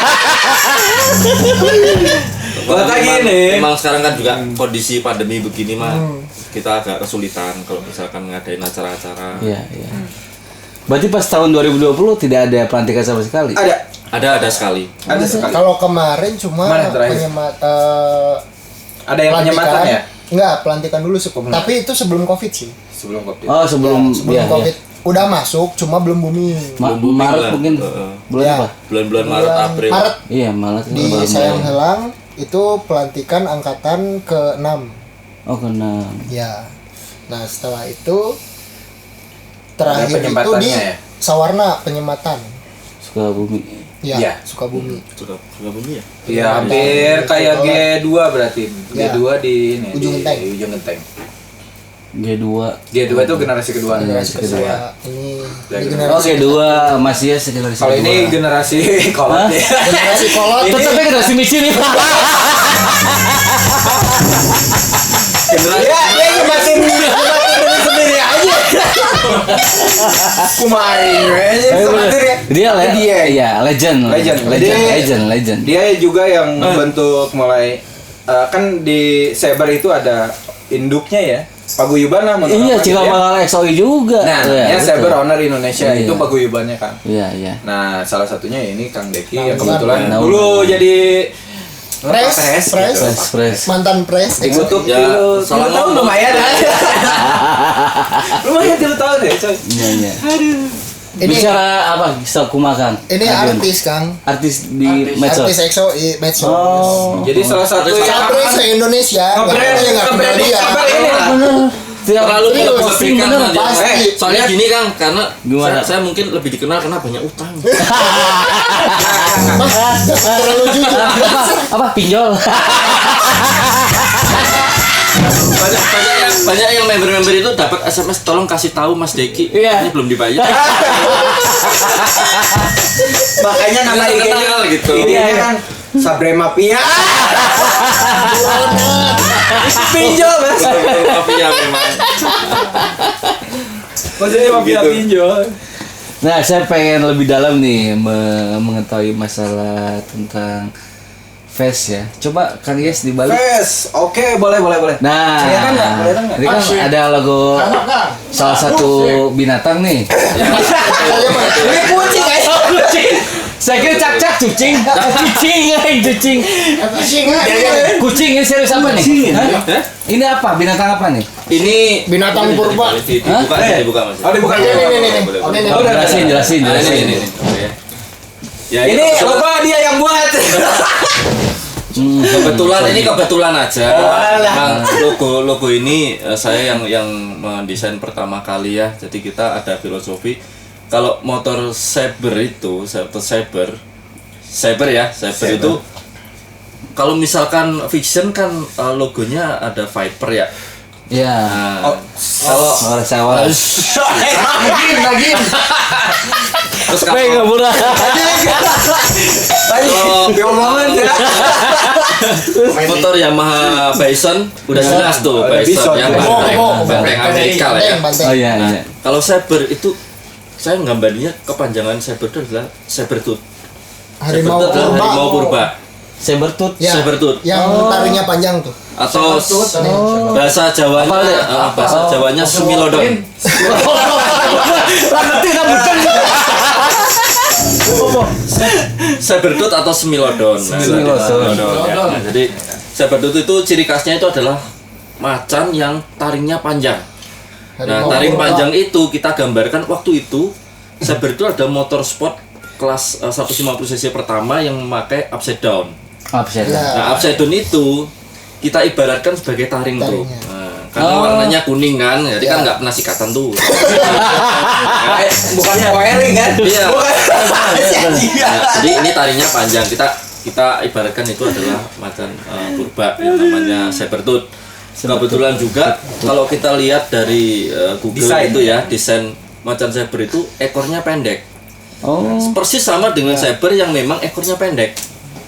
[SPEAKER 3] Kuota gini.
[SPEAKER 5] Memang sekarang kan juga kondisi pandemi begini mah kita agak kesulitan kalau misalkan ngadain acara-acara.
[SPEAKER 2] Iya, iya. Berarti pas tahun 2020 tidak ada pelantikan sama sekali.
[SPEAKER 5] Ada sekali.
[SPEAKER 3] Ada sekali.
[SPEAKER 4] Kalau kemarin cuma
[SPEAKER 3] Mana terakhir? Ada yang penyematan ya?
[SPEAKER 4] Enggak, pelantikan dulu tapi itu sebelum Covid sih.
[SPEAKER 3] Sebelum Covid.
[SPEAKER 2] Oh, sebelum
[SPEAKER 4] Sebelum
[SPEAKER 2] iya,
[SPEAKER 4] Covid. Udah masuk, cuma belum booming.
[SPEAKER 5] Belum booming
[SPEAKER 2] Maret
[SPEAKER 5] lah.
[SPEAKER 2] mungkin. Bulan
[SPEAKER 4] Ya.
[SPEAKER 2] apa?
[SPEAKER 5] Bulan-bulan Maret, April.
[SPEAKER 4] Maret
[SPEAKER 2] Iya, Maret.
[SPEAKER 4] di
[SPEAKER 2] baru
[SPEAKER 4] Sayang
[SPEAKER 2] mulai.
[SPEAKER 4] Helang itu pelantikan angkatan ke-6.
[SPEAKER 2] Oh, kena.
[SPEAKER 4] Ya. Nah, setelah itu terakhir itu
[SPEAKER 3] penyempatannya
[SPEAKER 4] di
[SPEAKER 3] ya?
[SPEAKER 4] Sawarna penyematan.
[SPEAKER 2] Sukabumi.
[SPEAKER 4] Ya,
[SPEAKER 3] Iya.
[SPEAKER 4] Sukabumi.
[SPEAKER 5] Sudah bumi ya?
[SPEAKER 3] Iya, hampir kayak G2 berarti.
[SPEAKER 4] Ya.
[SPEAKER 3] G2 di ini
[SPEAKER 4] Ujung
[SPEAKER 3] di
[SPEAKER 4] Genteng.
[SPEAKER 3] Ujung Genteng.
[SPEAKER 2] G2.
[SPEAKER 3] G2 itu generasi kedua.
[SPEAKER 4] Generasi
[SPEAKER 2] kedua.
[SPEAKER 4] kedua. Ini
[SPEAKER 3] Ya,
[SPEAKER 4] generasi
[SPEAKER 2] Oh, G2 masih ya sekitar
[SPEAKER 3] Kalau ini generasi kolot ya.
[SPEAKER 4] generasi kolot.
[SPEAKER 2] tetapnya generasi micin nih.
[SPEAKER 3] Ya, dia nyematin diri sendiri aja. Kumain aja sendiri.
[SPEAKER 2] Dia iya, legend.
[SPEAKER 3] Legend.
[SPEAKER 2] Legend.
[SPEAKER 3] Dia juga yang membentuk mulai kan di Saber itu ada induknya ya. Paguyuban lah menurut
[SPEAKER 2] Iya,
[SPEAKER 3] apa
[SPEAKER 2] Cikal
[SPEAKER 3] gitu ya.
[SPEAKER 2] Bakal XOI juga.
[SPEAKER 3] Nah,
[SPEAKER 2] Iya,
[SPEAKER 3] ya
[SPEAKER 2] betul.
[SPEAKER 3] Saber Owner Indonesia
[SPEAKER 2] Iya.
[SPEAKER 3] itu paguyubannya kan.
[SPEAKER 2] Iya, iya.
[SPEAKER 3] Nah, salah satunya ini Kang Deki yang
[SPEAKER 4] Naungan.
[SPEAKER 3] kebetulan
[SPEAKER 2] Naungan.
[SPEAKER 3] dulu jadi
[SPEAKER 4] Pres, pres.
[SPEAKER 3] gitu.
[SPEAKER 2] Pres.
[SPEAKER 4] Mantan pres.
[SPEAKER 3] Dikutuk
[SPEAKER 5] Ya,
[SPEAKER 3] dulu.
[SPEAKER 5] salah
[SPEAKER 3] 3 tahun
[SPEAKER 5] ngomong.
[SPEAKER 3] lumayan lah. Lumayan 3 tahun deh, coy.
[SPEAKER 2] Iya, iya.
[SPEAKER 4] Ini
[SPEAKER 2] Bicara apa? Sokuma Kang.
[SPEAKER 4] ini
[SPEAKER 2] Adiun.
[SPEAKER 4] artis Kang.
[SPEAKER 2] Artis di medsos.
[SPEAKER 4] Artis EXO medsos.
[SPEAKER 2] Oh.
[SPEAKER 3] Jadi salah satu yang
[SPEAKER 4] Capres se-Indonesia. Nggak ada yang nggak kenal dia.
[SPEAKER 3] kabar ini lah.
[SPEAKER 2] Tiap
[SPEAKER 5] Terlalu
[SPEAKER 4] Serius,
[SPEAKER 5] posting
[SPEAKER 2] bener,
[SPEAKER 5] aja.
[SPEAKER 4] pasti.
[SPEAKER 5] Soalnya gini Kang, karena
[SPEAKER 2] Gimana?
[SPEAKER 5] saya mungkin lebih dikenal karena banyak utang.
[SPEAKER 4] Terlalu jujur.
[SPEAKER 2] apa? Pinjol.
[SPEAKER 5] banyak yang member-member itu dapat SMS tolong kasih tahu Mas Deki
[SPEAKER 2] Iya.
[SPEAKER 5] ini belum dibayar.
[SPEAKER 3] Makanya nama
[SPEAKER 5] Nggak
[SPEAKER 3] IG-nya
[SPEAKER 5] kenal gitu.
[SPEAKER 3] IG-nya kan Sabre Mafia. Pinjol, Mas.
[SPEAKER 5] Tapi ya memang
[SPEAKER 3] Maksudnya Mafia
[SPEAKER 5] Gitu.
[SPEAKER 3] pinjol.
[SPEAKER 2] Nah, saya pengen lebih dalam nih mengetahui masalah tentang face ya. Coba Kang Yes dibalik.
[SPEAKER 3] Yes, oke, boleh.
[SPEAKER 2] Nah,
[SPEAKER 3] Kelihatan nggak? Kelihatan nggak?
[SPEAKER 2] ini kan ada logo salah satu binatang nih.
[SPEAKER 3] Ini kucing guys.
[SPEAKER 2] Saya kira cak-cak kucing. Kucing. Kucing ini serius apa nih? Hah? Ini apa? Binatang apa nih?
[SPEAKER 5] ini
[SPEAKER 4] Binatang purba.
[SPEAKER 5] dibuka Mas.
[SPEAKER 3] Oh, dibuka.
[SPEAKER 4] Ini.
[SPEAKER 2] Oh, jelasin.
[SPEAKER 5] Nah, ini. Ya,
[SPEAKER 3] Ini
[SPEAKER 5] kebetulan-
[SPEAKER 3] lupa dia yang buat.
[SPEAKER 5] kebetulan aja.
[SPEAKER 3] Walah.
[SPEAKER 5] Memang logo ini saya yang mendesain pertama kali ya. Jadi kita ada filosofi kalau motor Saber itu, Saber itu kalau misalkan fiction kan logonya ada Viper ya.
[SPEAKER 2] Ya.
[SPEAKER 5] Nah, kalau
[SPEAKER 2] Sawah.
[SPEAKER 4] Lagi.
[SPEAKER 5] terus
[SPEAKER 2] Baik,
[SPEAKER 5] kalau
[SPEAKER 2] murah.
[SPEAKER 3] Diomongan ya.
[SPEAKER 5] motor Yamaha Bison udah jelas tuh
[SPEAKER 3] Ada
[SPEAKER 5] Bison
[SPEAKER 3] Bison,
[SPEAKER 5] ya,
[SPEAKER 3] ya.
[SPEAKER 5] banteng Amerika lah ya.
[SPEAKER 2] Oh iya, iya.
[SPEAKER 5] Kalau Saber itu saya ngambarnya kepanjangan Saber itu adalah Sabertooth.
[SPEAKER 4] Harimau
[SPEAKER 5] Sabertooth adalah
[SPEAKER 4] purba.
[SPEAKER 5] harimau purba
[SPEAKER 2] Sabertooth.
[SPEAKER 4] Ya,
[SPEAKER 5] Sabertooth.
[SPEAKER 4] yang taringnya panjang tuh.
[SPEAKER 5] Atau bahasa Jawanya bahasa Jawanya Semilodon.
[SPEAKER 2] Ngerti kan bukan?
[SPEAKER 5] Sabertooth atau Semilodon. Nah, ya. Nah, jadi Sabertooth itu ciri khasnya itu adalah macan yang taringnya panjang. Nah,
[SPEAKER 4] Harimau
[SPEAKER 5] taring
[SPEAKER 4] purba.
[SPEAKER 5] panjang itu kita gambarkan waktu itu Saber itu ada motor sport kelas 150 cc pertama yang memakai upside down.
[SPEAKER 2] Upside
[SPEAKER 4] Ya.
[SPEAKER 5] Nah, upside down itu kita ibaratkan sebagai taring tuh.
[SPEAKER 4] Taringnya.
[SPEAKER 5] Nah, Karena warnanya kuning kan, jadi kan nggak pernah sikatan tuh.
[SPEAKER 3] Bukan spoiling kan?
[SPEAKER 5] Iya.
[SPEAKER 3] Bukan.
[SPEAKER 5] Nah, jadi ini tarinya panjang. Kita ibaratkan itu adalah macan purba yang namanya sabertooth. Kebetulan juga kalau kita lihat dari Google
[SPEAKER 3] Desain.
[SPEAKER 5] itu ya, desain macan saber itu ekornya pendek.
[SPEAKER 2] Oh.
[SPEAKER 5] Persis sama dengan saber yang memang ekornya pendek.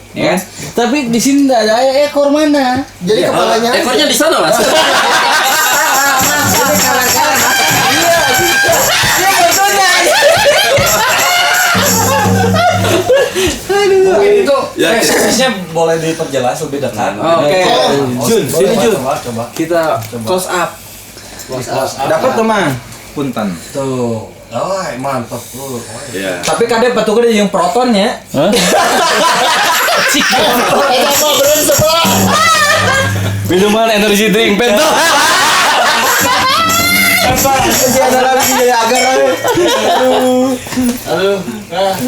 [SPEAKER 3] Ya kan?
[SPEAKER 2] Tapi di sini nggak ada ekor mana?
[SPEAKER 4] Jadi kepalanya aja.
[SPEAKER 5] Ekornya di sana, Mas.
[SPEAKER 3] Mungkin itu
[SPEAKER 5] Ya,
[SPEAKER 6] Prosesnya boleh diperjelas lebih dekat.
[SPEAKER 3] Oke. Jun, sini Jun.
[SPEAKER 6] Coba.
[SPEAKER 3] Kita close up. Dapat teman. Punten.
[SPEAKER 6] Tuh. Oh, mantap lu.
[SPEAKER 5] Ya.
[SPEAKER 3] Tapi kadang petuknya yang protonnya.
[SPEAKER 2] Hah? Minuman energy drink pentol.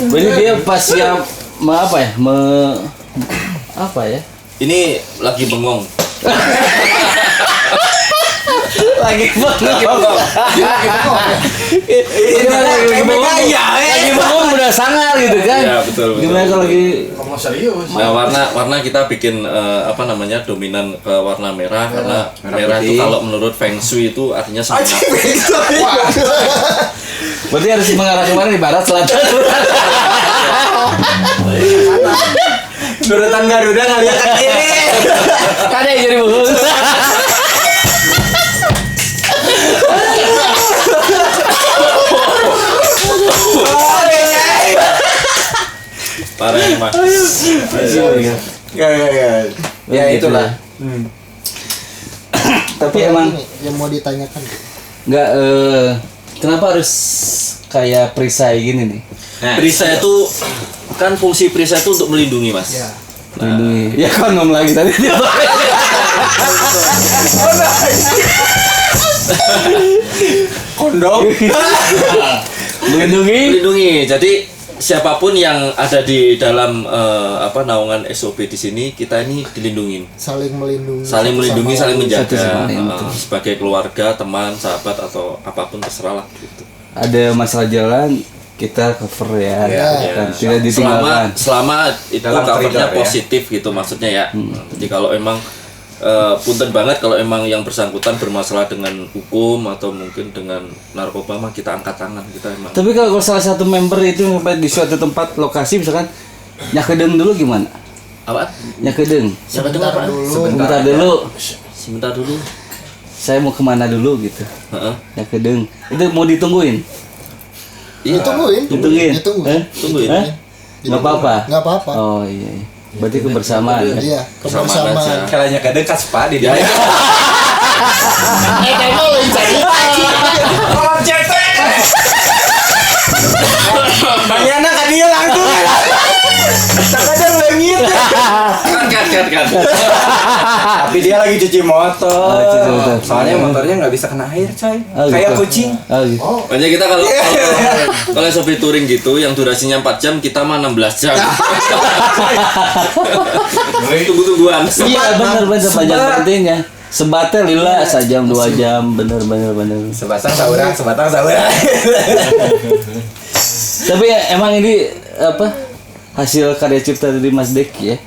[SPEAKER 2] Berarti dia pas yang apa ya? Apa ya?
[SPEAKER 5] Ini lagi bengong.
[SPEAKER 2] Lagi bengong.
[SPEAKER 3] Ini lagi gaya.
[SPEAKER 2] Lagi bengong udah sangar gitu kan?
[SPEAKER 5] Ya, betul.
[SPEAKER 2] Gimana kalau lagi
[SPEAKER 6] Kamu serius?
[SPEAKER 5] Nah, warna kita bikin apa namanya dominan ke warna merah karena
[SPEAKER 3] Merah
[SPEAKER 5] merah itu
[SPEAKER 3] putih.
[SPEAKER 5] kalau menurut Feng Shui itu artinya semangat.
[SPEAKER 2] berarti harus mengarah kemana nih? Barat, selatan.
[SPEAKER 3] Nurutan Garuda ngeliat ke kiri.
[SPEAKER 2] Ada yang jadi bengong.
[SPEAKER 5] Parah ini mah.
[SPEAKER 3] Ya itulah.
[SPEAKER 2] Tapi emang
[SPEAKER 4] Ini yang mau ditanyakan.
[SPEAKER 2] nggak kenapa harus kayak perisai gini nih?
[SPEAKER 5] Perisai itu kan fungsi perisai itu untuk melindungi, Mas.
[SPEAKER 4] Ya.
[SPEAKER 2] Melindungi. Ya kan ngomong lagi tadi.
[SPEAKER 3] Kondom.
[SPEAKER 2] Melindungi.
[SPEAKER 5] Melindungi. Jadi siapapun yang ada di dalam apa naungan SOP di sini kita ini dilindungin.
[SPEAKER 4] Saling melindungi.
[SPEAKER 5] Saling
[SPEAKER 4] satu
[SPEAKER 5] melindungi,
[SPEAKER 4] sama
[SPEAKER 5] saling
[SPEAKER 4] lain.
[SPEAKER 5] menjaga.
[SPEAKER 2] Satu sama lain, betul.
[SPEAKER 5] Sebagai keluarga, teman, sahabat atau apapun terserah lah gitu.
[SPEAKER 2] Ada masalah jalan kita cover ya,
[SPEAKER 3] Ya,
[SPEAKER 2] kan?
[SPEAKER 5] ya.
[SPEAKER 2] Tidak ditinggalkan.
[SPEAKER 5] Selama itu
[SPEAKER 3] Dalam
[SPEAKER 5] covernya
[SPEAKER 3] koridor, ya.
[SPEAKER 5] positif gitu maksudnya ya. Jadi kalau emang punten banget kalau emang yang bersangkutan bermasalah dengan hukum atau mungkin dengan narkoba mah kita angkat tangan kita emang.
[SPEAKER 2] Tapi kalau salah satu member itu sampai di suatu tempat lokasi misalkan nyakedeng dulu gimana?
[SPEAKER 5] Apa?
[SPEAKER 2] Nyakedeng.
[SPEAKER 5] Siapa
[SPEAKER 4] Sebentar
[SPEAKER 5] dengar?
[SPEAKER 4] dulu.
[SPEAKER 2] Sebentar dulu.
[SPEAKER 5] Sebentar dulu.
[SPEAKER 2] Saya mau kemana dulu gitu.
[SPEAKER 5] Heeh.
[SPEAKER 2] Nyakedeng. Itu mau ditungguin.
[SPEAKER 5] Iya.
[SPEAKER 4] Ditungguin.
[SPEAKER 2] Ditungguin.
[SPEAKER 4] Ditungguin.
[SPEAKER 5] Tungguin.
[SPEAKER 2] Hah? Nggak apa-apa.
[SPEAKER 4] Nggak apa-apa.
[SPEAKER 2] Oh iya. Berarti kebersamaan kan?
[SPEAKER 4] Iya,
[SPEAKER 5] Kebersamaan aja.
[SPEAKER 4] kebersamaan.
[SPEAKER 3] Kalanya kadang kaspa di
[SPEAKER 5] Ya,
[SPEAKER 3] dia.
[SPEAKER 5] ya.
[SPEAKER 4] Kamu lain cerita.
[SPEAKER 3] Kalau cetek. Banyana kan dia langsung. Kadang lengit.
[SPEAKER 5] Kan.
[SPEAKER 3] Tapi dia lagi cuci motor.
[SPEAKER 2] Oh, cuci motor.
[SPEAKER 3] Soalnya motornya nggak bisa kena air, coy.
[SPEAKER 2] Oh,
[SPEAKER 3] Kayak
[SPEAKER 2] gitu.
[SPEAKER 3] kucing.
[SPEAKER 2] Oh, gitu.
[SPEAKER 5] Makanya kita kalau SOP touring gitu yang durasinya 4 jam kita mah 16 jam. Tunggu-tungguan.
[SPEAKER 2] Iya benar banyak pentingnya. Sebatnya lila sejam 2 jam bener.
[SPEAKER 3] Sebatang saurang.
[SPEAKER 2] Tapi emang ini apa hasil karya cipta dari Mas Deki ya?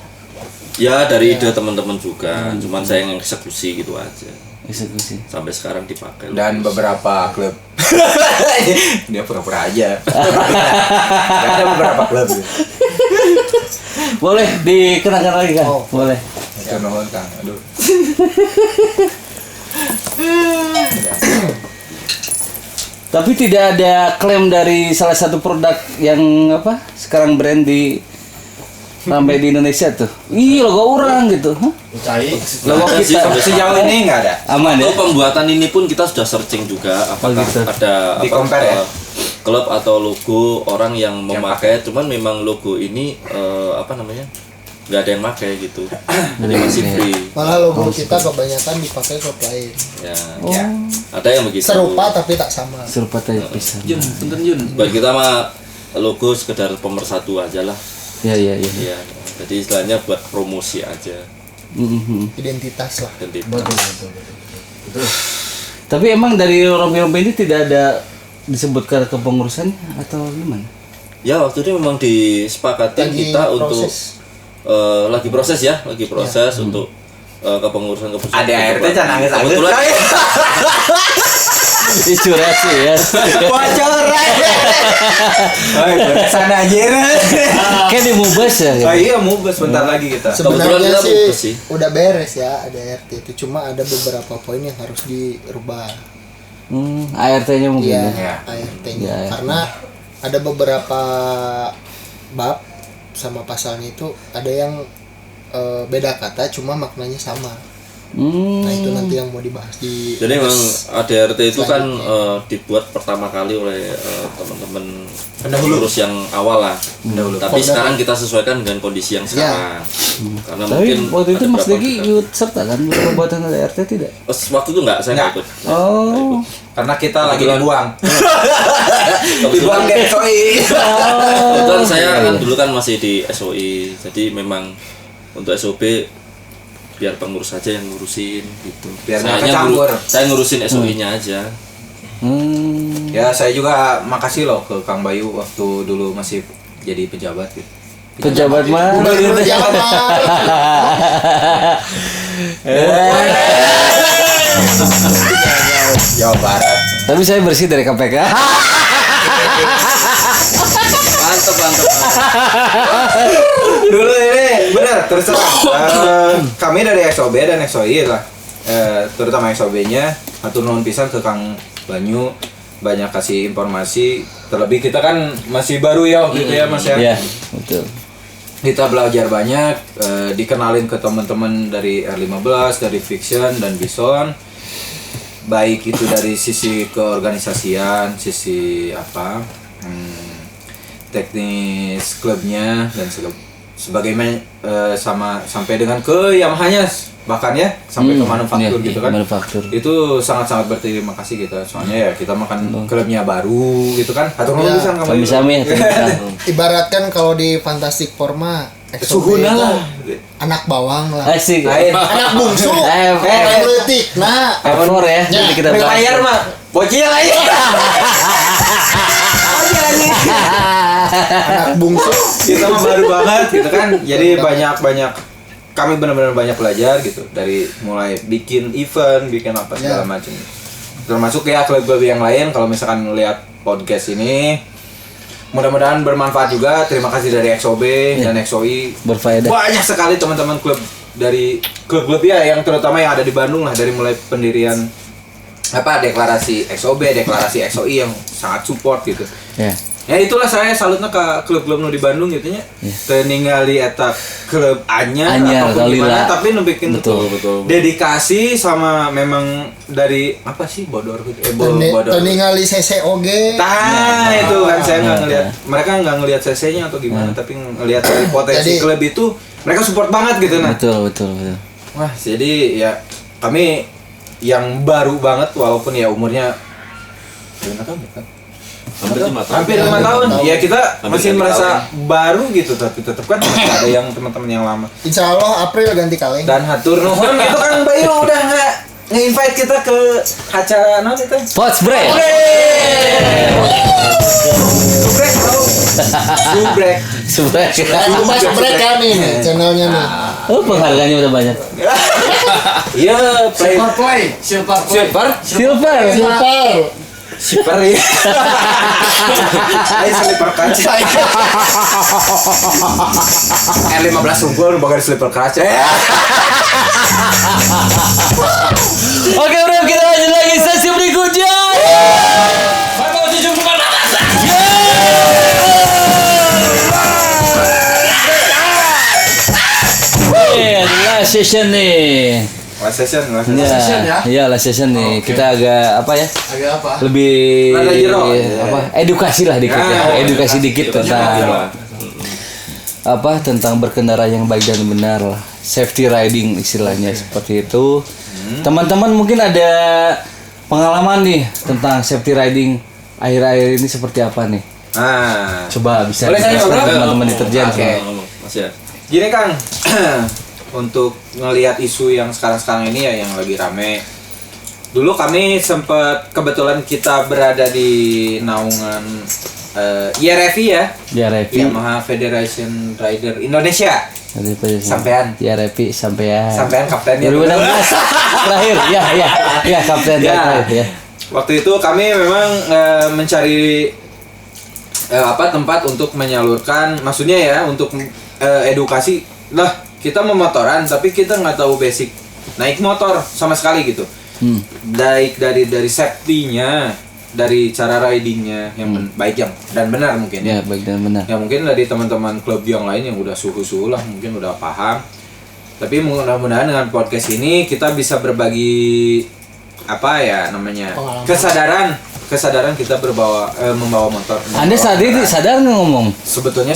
[SPEAKER 5] Ya dari ide teman-teman juga, cuman saya yang eksekusi gitu aja.
[SPEAKER 2] Eksekusi.
[SPEAKER 5] Sampai sekarang dipakai.
[SPEAKER 3] Dan beberapa klub. Dia pura-pura aja. Ada beberapa klub.
[SPEAKER 2] Boleh dikenakan lagi kan?
[SPEAKER 4] Oh.
[SPEAKER 2] Boleh.
[SPEAKER 3] Itu nuhun Kang. Aduh.
[SPEAKER 2] Tapi tidak ada klaim dari salah satu produk yang apa sekarang brand di sampai di Indonesia tuh. Ih logo orang gitu. Hah?
[SPEAKER 6] Cai.
[SPEAKER 2] Logo
[SPEAKER 5] Nggak ada sih,
[SPEAKER 2] kita
[SPEAKER 5] sampai
[SPEAKER 3] Sejauh ini nggak ada.
[SPEAKER 2] aman ya?
[SPEAKER 5] Untuk pembuatan ini pun kita sudah searching juga apakah
[SPEAKER 2] gitu.
[SPEAKER 5] ada
[SPEAKER 3] Di compare ya?
[SPEAKER 5] klub atau logo orang yang memakai, cuman memang logo ini apa namanya nggak ada yang pakai gitu, jadi masih free.
[SPEAKER 4] Malah logo kita kebanyakan dipakai klub lain.
[SPEAKER 5] Ya, ada yang begitu.
[SPEAKER 4] Serupa tapi tak sama.
[SPEAKER 2] Serupa kayak pisang.
[SPEAKER 3] Jun, punten Jun.
[SPEAKER 5] Buat kita mah logo sekedar pemersatu aja lah.
[SPEAKER 2] Ya.
[SPEAKER 5] Iya, jadi istilahnya buat promosi aja
[SPEAKER 2] Mhm.
[SPEAKER 4] Identitas lah.
[SPEAKER 5] dan tidak.
[SPEAKER 6] Betul.
[SPEAKER 2] Tapi emang dari rompi-rompi ini tidak ada disebutkan kepengurusan atau gimana?
[SPEAKER 5] Ya waktu itu memang disepakati
[SPEAKER 4] Lagi
[SPEAKER 5] kita untuk
[SPEAKER 4] proses.
[SPEAKER 5] lagi proses ya, lagi proses untuk kepengurusan
[SPEAKER 3] Ada ART can nangis
[SPEAKER 5] Kebetulan
[SPEAKER 2] Insurasi ya.
[SPEAKER 3] Bocor. Sana aja.
[SPEAKER 2] Kayak di Mubas ya.
[SPEAKER 3] Oh iya mau sebentar lagi kita.
[SPEAKER 5] Kebetulan
[SPEAKER 4] Sebenarnya
[SPEAKER 5] kita bungkus
[SPEAKER 4] sih
[SPEAKER 5] sih.
[SPEAKER 4] udah beres ya, ada RT itu, cuma ada beberapa poin yang harus dirubah.
[SPEAKER 2] ART-nya mungkin
[SPEAKER 4] Iya,
[SPEAKER 2] ya.
[SPEAKER 4] ART-nya.
[SPEAKER 2] Ya.
[SPEAKER 4] Karena ada beberapa bab sama pasalnya itu ada yang beda kata cuma maknanya sama. Nah, itu nanti yang mau dibahas di
[SPEAKER 5] Jadi memang ADRT itu kan
[SPEAKER 4] selanjutnya.
[SPEAKER 5] dibuat pertama kali oleh teman-teman
[SPEAKER 3] Pendahulu.
[SPEAKER 5] pengurus yang awal lah. Tapi sekarang kita sesuaikan dengan kondisi yang sekarang. Karena mungkin
[SPEAKER 2] Tapi waktu itu
[SPEAKER 5] ada
[SPEAKER 2] Mas
[SPEAKER 5] beberapa
[SPEAKER 2] Degi
[SPEAKER 5] kita-
[SPEAKER 2] ikut serta kan pembuatan ART tidak?
[SPEAKER 5] Waktu itu enggak, saya nggak ikut.
[SPEAKER 2] Oh.
[SPEAKER 3] Karena kita lagi
[SPEAKER 5] Kebetulan.
[SPEAKER 3] dibuang.
[SPEAKER 5] Kebetulan,
[SPEAKER 3] Dibuang dari SOI.
[SPEAKER 5] kebetulan saya
[SPEAKER 2] iya,
[SPEAKER 5] kan
[SPEAKER 2] iya.
[SPEAKER 5] dulu kan masih di SOI. Jadi memang untuk SOB biar pengurus saja yang ngurusin gitu.
[SPEAKER 3] Biar
[SPEAKER 5] saya
[SPEAKER 3] nggak kecampur.
[SPEAKER 5] saya ngurusin SOI-nya aja.
[SPEAKER 3] Ya saya juga makasih loh ke Kang Bayu waktu dulu masih jadi pejabat gitu.
[SPEAKER 2] Pejabat mah.
[SPEAKER 4] Gubernur Jawa.
[SPEAKER 3] Jawa Barat.
[SPEAKER 2] Tapi saya bersih dari KPK.
[SPEAKER 5] Mantap, mantap.
[SPEAKER 3] Dulu ini benar terus terang. Kami dari SOB dan SOI lah. Terutama SOB-nya hatur nuhun pisan ke Kang Banyu, banyak kasih informasi. Terlebih kita kan masih baru ya waktu itu ya Mas ya.
[SPEAKER 2] Iya, betul.
[SPEAKER 3] Kita belajar banyak, dikenalin ke teman-teman dari R15, dari Fiction dan Bison. Baik itu dari sisi keorganisasian, sisi apa, teknis klubnya dan sebagaimana sama sampai dengan ke Yamaha-nya bahkan ya sampai ke manufaktur
[SPEAKER 2] iya,
[SPEAKER 3] gitu kan.
[SPEAKER 2] manufaktur.
[SPEAKER 3] Itu sangat-sangat berterima kasih kita. Soalnya ya kita makan klubnya baru gitu kan. Hatur nuhun
[SPEAKER 4] Ya,
[SPEAKER 3] pisan Kang
[SPEAKER 2] Kami
[SPEAKER 3] Bayu.
[SPEAKER 2] sami ya.
[SPEAKER 4] Ibaratkan kalau di Fantastic Four mah
[SPEAKER 3] Suhuna lah.
[SPEAKER 4] anak bawang lah.
[SPEAKER 2] Asik.
[SPEAKER 3] Lain.
[SPEAKER 4] Anak bungsu.
[SPEAKER 2] Eh,
[SPEAKER 4] Orang letik. Nah,
[SPEAKER 2] F4 ya. Nanti kita
[SPEAKER 3] Beli
[SPEAKER 2] bahas.
[SPEAKER 3] layar mah bocil aja.
[SPEAKER 4] anak bungsu.
[SPEAKER 3] Kita mah baru banget gitu kan. Jadi banyak kami benar-benar banyak belajar gitu dari mulai bikin event, bikin apa segala macam. Termasuk ya klub-klub yang lain kalau misalkan melihat podcast ini mudah-mudahan bermanfaat juga. Terima kasih dari XOB dan XOI.
[SPEAKER 2] Berfaedah.
[SPEAKER 3] Banyak sekali teman-teman klub dari klub-klub ya yang terutama yang ada di Bandung lah dari mulai pendirian apa deklarasi XOB, deklarasi XOI yang sangat support gitu.
[SPEAKER 2] Ya.
[SPEAKER 3] Ya itulah saya salutnya ke klub-klub nu di Bandung gitu nya. Teu ningali eta klub anyar
[SPEAKER 2] Anyar,
[SPEAKER 3] ataupun
[SPEAKER 2] Galila.
[SPEAKER 3] gimana tapi nu bikin
[SPEAKER 5] Betul.
[SPEAKER 3] dedikasi sama memang dari apa sih bodor gitu. Bodor.
[SPEAKER 4] Ningali CCOG.
[SPEAKER 3] Nah, itu kan saya nggak ngelihat mereka nggak ngelihat CC-nya atau gimana tapi ngelihat dari potensi
[SPEAKER 4] Jadi-
[SPEAKER 3] klub itu mereka support banget gitu nah.
[SPEAKER 2] Betul.
[SPEAKER 3] Wah, jadi ya kami yang baru banget walaupun ya umurnya berapa tahun ya kan? Hampir 5 tahun. Ya kita masih merasa baru gitu tapi tetap kan masih ada yang teman-teman yang lama.
[SPEAKER 4] Insya Allah April ganti kaleng.
[SPEAKER 3] Dan hatur nuhun gitu kan Bayu udah nge-invite kita ke acara non itu.
[SPEAKER 2] Pots break.
[SPEAKER 3] Subrek tahu. Subrek.
[SPEAKER 2] Subrek.
[SPEAKER 4] Mas mereka nih channelnya nih.
[SPEAKER 2] Oh, penghargaannya udah banyak.
[SPEAKER 3] Iya, play
[SPEAKER 6] Silver
[SPEAKER 3] Silver.
[SPEAKER 2] Silver.
[SPEAKER 4] Silver.
[SPEAKER 3] Silver ya. Ayo slipper kaca. R15 unggul bakal slipper kaca.
[SPEAKER 2] Oke, bro, kita lanjut lagi sesi berikutnya. Last session nih.
[SPEAKER 3] Last session.
[SPEAKER 2] Ya, last session nih. Kita agak apa ya?
[SPEAKER 6] Agak apa?
[SPEAKER 2] Lebih
[SPEAKER 3] Rada jero.
[SPEAKER 2] apa? Edukasi lah dikit ya. Edukasi dikit tentang apa? Tentang berkendara yang baik dan benar lah. Safety riding istilahnya seperti itu. Teman-teman mungkin ada pengalaman nih tentang safety riding akhir-akhir ini seperti apa nih?
[SPEAKER 3] Nah,
[SPEAKER 2] Coba bisa
[SPEAKER 3] Boleh saya
[SPEAKER 2] dijelaskan
[SPEAKER 3] ngobrol?
[SPEAKER 2] teman-teman deterjen.
[SPEAKER 3] Oke.
[SPEAKER 5] Mas ya.
[SPEAKER 3] gini Kang, untuk ngelihat isu yang sekarang-sekarang ini ya yang lagi rame dulu kami sempat kebetulan kita berada di naungan YRFI ya.
[SPEAKER 2] YRFI.
[SPEAKER 3] Yamaha Federation Rider Indonesia. Sampean.
[SPEAKER 2] YRFI sampean.
[SPEAKER 3] Sampean kaptennya.
[SPEAKER 2] 2016 terakhir. Ya kapten
[SPEAKER 3] Ya.
[SPEAKER 2] terakhir ya.
[SPEAKER 3] Waktu itu kami memang mencari tempat untuk menyalurkan, maksudnya ya untuk edukasi lah, kita memotoran tapi kita nggak tahu basic naik motor sama sekali gitu. Baik dari safety-nya, dari cara ridingnya yang baik yang dan benar mungkin
[SPEAKER 2] Ya, baik dan benar.
[SPEAKER 3] ya mungkin dari teman-teman klub yang lain yang udah suhu lah mungkin udah paham. Tapi mudah-mudahan dengan podcast ini kita bisa berbagi
[SPEAKER 4] Pengalaman.
[SPEAKER 3] kesadaran kita membawa motor.
[SPEAKER 2] Anda sadar ngomong.
[SPEAKER 3] Sebetulnya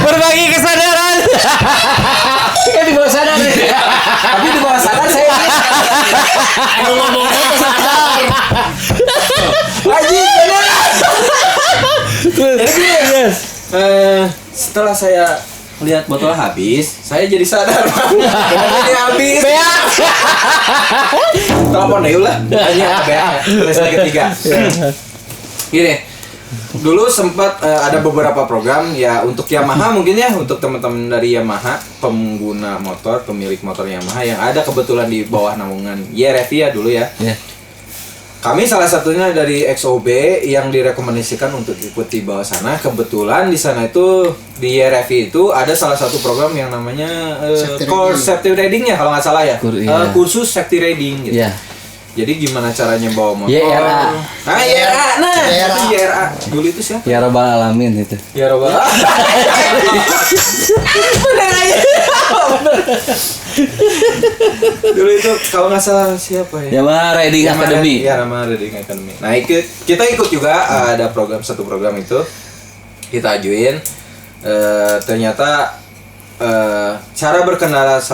[SPEAKER 2] Berbagi kesadaran. Kan di bawah sadar nih.
[SPEAKER 3] tapi di bawah sadar saya
[SPEAKER 6] Ngomong apa sadar?
[SPEAKER 3] Anjing, bener.
[SPEAKER 2] Jadi yes.
[SPEAKER 3] Setelah saya lihat botol habis, saya jadi sadar ini habis. Telepon deh lah, hanya tulis ketiga. Gini, dulu sempat ada beberapa program ya untuk Yamaha mungkin ya, untuk teman-teman dari Yamaha, pengguna motor, pemilik motor Yamaha yang ada kebetulan di bawah naungan YRFI ya dulu ya.
[SPEAKER 2] Ya.
[SPEAKER 3] Kami salah satunya dari XOB yang direkomendasikan untuk ikut di bawah sana. Kebetulan di sana itu di YRFI itu ada salah satu program yang namanya safety riding ya kalau nggak salah ya. Kursus safety riding gitu.
[SPEAKER 2] Ya.
[SPEAKER 3] Jadi gimana caranya bawa motor?
[SPEAKER 2] YRA.
[SPEAKER 3] YRA. Nah,
[SPEAKER 4] YRA.
[SPEAKER 3] itu YRA. Dulu itu siapa?
[SPEAKER 2] Ya Rabbal Alamin itu.
[SPEAKER 3] Ya Roba. Bener aja. Dulu itu kalau nggak salah siapa ya?
[SPEAKER 2] Yamaha Riding Academy.
[SPEAKER 3] Ya, nama Riding Academy. Nah, kita ikut juga ada satu program itu kita ajuin. Ternyata cara berkendara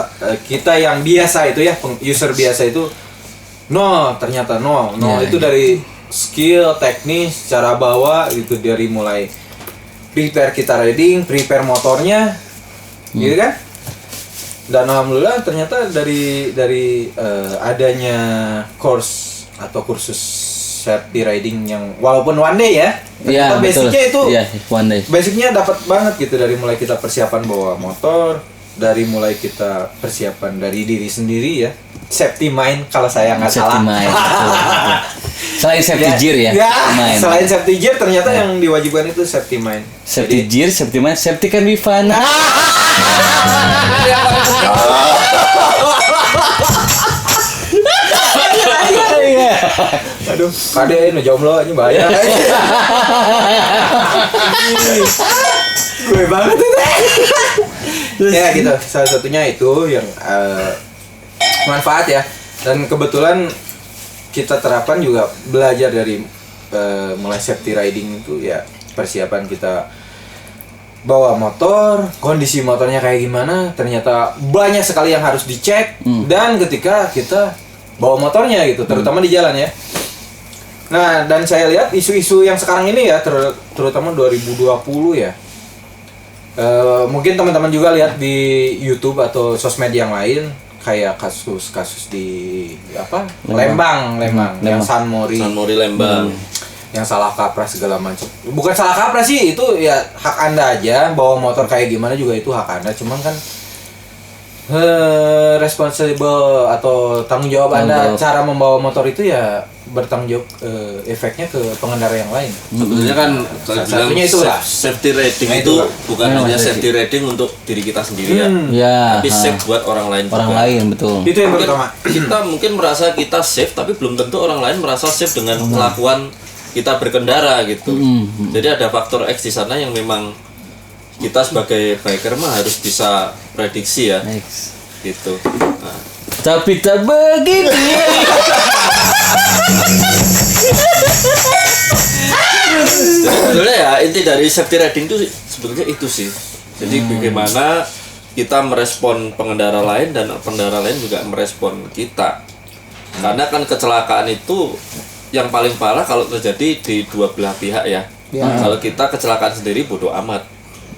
[SPEAKER 3] kita yang biasa itu ya, user biasa itu ternyata
[SPEAKER 2] Ya,
[SPEAKER 3] itu dari skill, teknis, cara bawa gitu, dari mulai prepare kita riding, prepare motornya, gitu kan? Dan alhamdulillah ternyata dari adanya course atau kursus safety riding yang walaupun one day ya,
[SPEAKER 2] Iya,
[SPEAKER 3] ternyata
[SPEAKER 2] betul.
[SPEAKER 3] basicnya itu
[SPEAKER 2] Iya, one day.
[SPEAKER 3] basicnya dapat banget gitu, dari mulai kita persiapan bawa motor, dari mulai kita persiapan dari diri sendiri ya, safety mind kalau saya nggak salah.
[SPEAKER 2] Safety mind. Betul. Selain safety gear ya. Mind.
[SPEAKER 3] Selain safety gear ternyata yang diwajibkan itu safety mind.
[SPEAKER 2] Safety gear, safety mind, safety can be fun.
[SPEAKER 3] Aduh, kade ini jomblo ini bahaya. Gue banget itu. Ya gitu, salah satunya itu yang manfaat ya. Dan kebetulan kita terapkan juga belajar dari mulai safety riding itu ya, persiapan kita bawa motor, kondisi motornya kayak gimana, ternyata banyak sekali yang harus dicek. Dan ketika kita bawa motornya gitu, terutama di jalan ya. Nah, dan saya lihat isu-isu yang sekarang ini ya, terutama 2020 ya. Mungkin teman-teman juga lihat di YouTube atau sosmed yang lain, kayak kasus-kasus di Lembang. Yang San Mori
[SPEAKER 5] Lembang.
[SPEAKER 3] yang salah kaprah segala macam. Bukan salah kaprah sih, itu ya hak Anda aja, bawa motor kayak gimana juga itu hak Anda, cuman kan responsible atau tanggung jawab Anda cara membawa motor itu ya bertanggung jawab efeknya ke pengendara yang lain.
[SPEAKER 5] Sebenarnya kan
[SPEAKER 3] satunya itu lah.
[SPEAKER 5] safety riding
[SPEAKER 3] Nah,
[SPEAKER 5] itu
[SPEAKER 3] itulah.
[SPEAKER 5] bukan hanya safety riding untuk diri kita sendiri ya,
[SPEAKER 2] Ya.
[SPEAKER 5] tapi safe buat orang lain
[SPEAKER 2] Orang
[SPEAKER 5] juga.
[SPEAKER 2] lain betul.
[SPEAKER 3] Itu yang
[SPEAKER 5] Mungkin
[SPEAKER 3] pertama.
[SPEAKER 5] kita mungkin merasa kita safe, tapi belum tentu orang lain merasa safe dengan kelakuan kita berkendara gitu. Jadi ada faktor X di sana yang memang kita sebagai biker mah harus bisa prediksi ya,
[SPEAKER 2] Next.
[SPEAKER 5] gitu. Nah,
[SPEAKER 2] Tapi tak begini.
[SPEAKER 5] sebetulnya ya inti dari safety riding itu sebetulnya itu sih. Jadi bagaimana kita merespon pengendara lain dan pengendara lain juga merespon kita. Karena kan kecelakaan itu yang paling parah kalau terjadi di dua belah pihak ya. Kalau kita kecelakaan sendiri bodoh amat.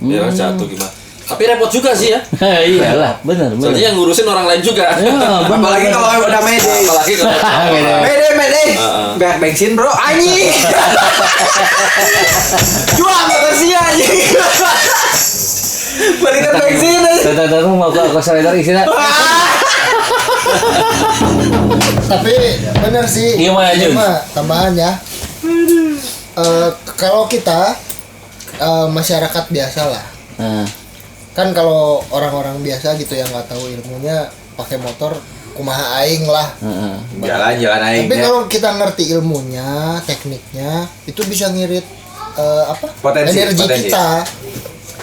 [SPEAKER 5] Ya jatuh gimana. Tapi repot juga sih ya.
[SPEAKER 2] Iyalah, benar.
[SPEAKER 5] Soalnya yang ngurusin orang lain juga.
[SPEAKER 2] Ya, benar.
[SPEAKER 3] Apalagi kalau udah Mayday.
[SPEAKER 5] Apalagi kalau
[SPEAKER 3] Mayday. Bayar bensin bro, anjing. Jual makasih anjing. Balikan bensin.
[SPEAKER 2] Tahu mau ke surrender isinya.
[SPEAKER 4] Tapi bener sih.
[SPEAKER 2] Gimana, Jun?
[SPEAKER 4] Cuma tambahan ya. Kalau kita masyarakat biasa lah.
[SPEAKER 2] Nah,
[SPEAKER 4] Kan kalau orang-orang biasa gitu yang nggak tahu ilmunya pakai motor kumaha aing lah.
[SPEAKER 3] Jalan aing.
[SPEAKER 4] Tapi kalau kita ngerti ilmunya, tekniknya, itu bisa ngirit energi
[SPEAKER 3] Potensi.
[SPEAKER 4] kita.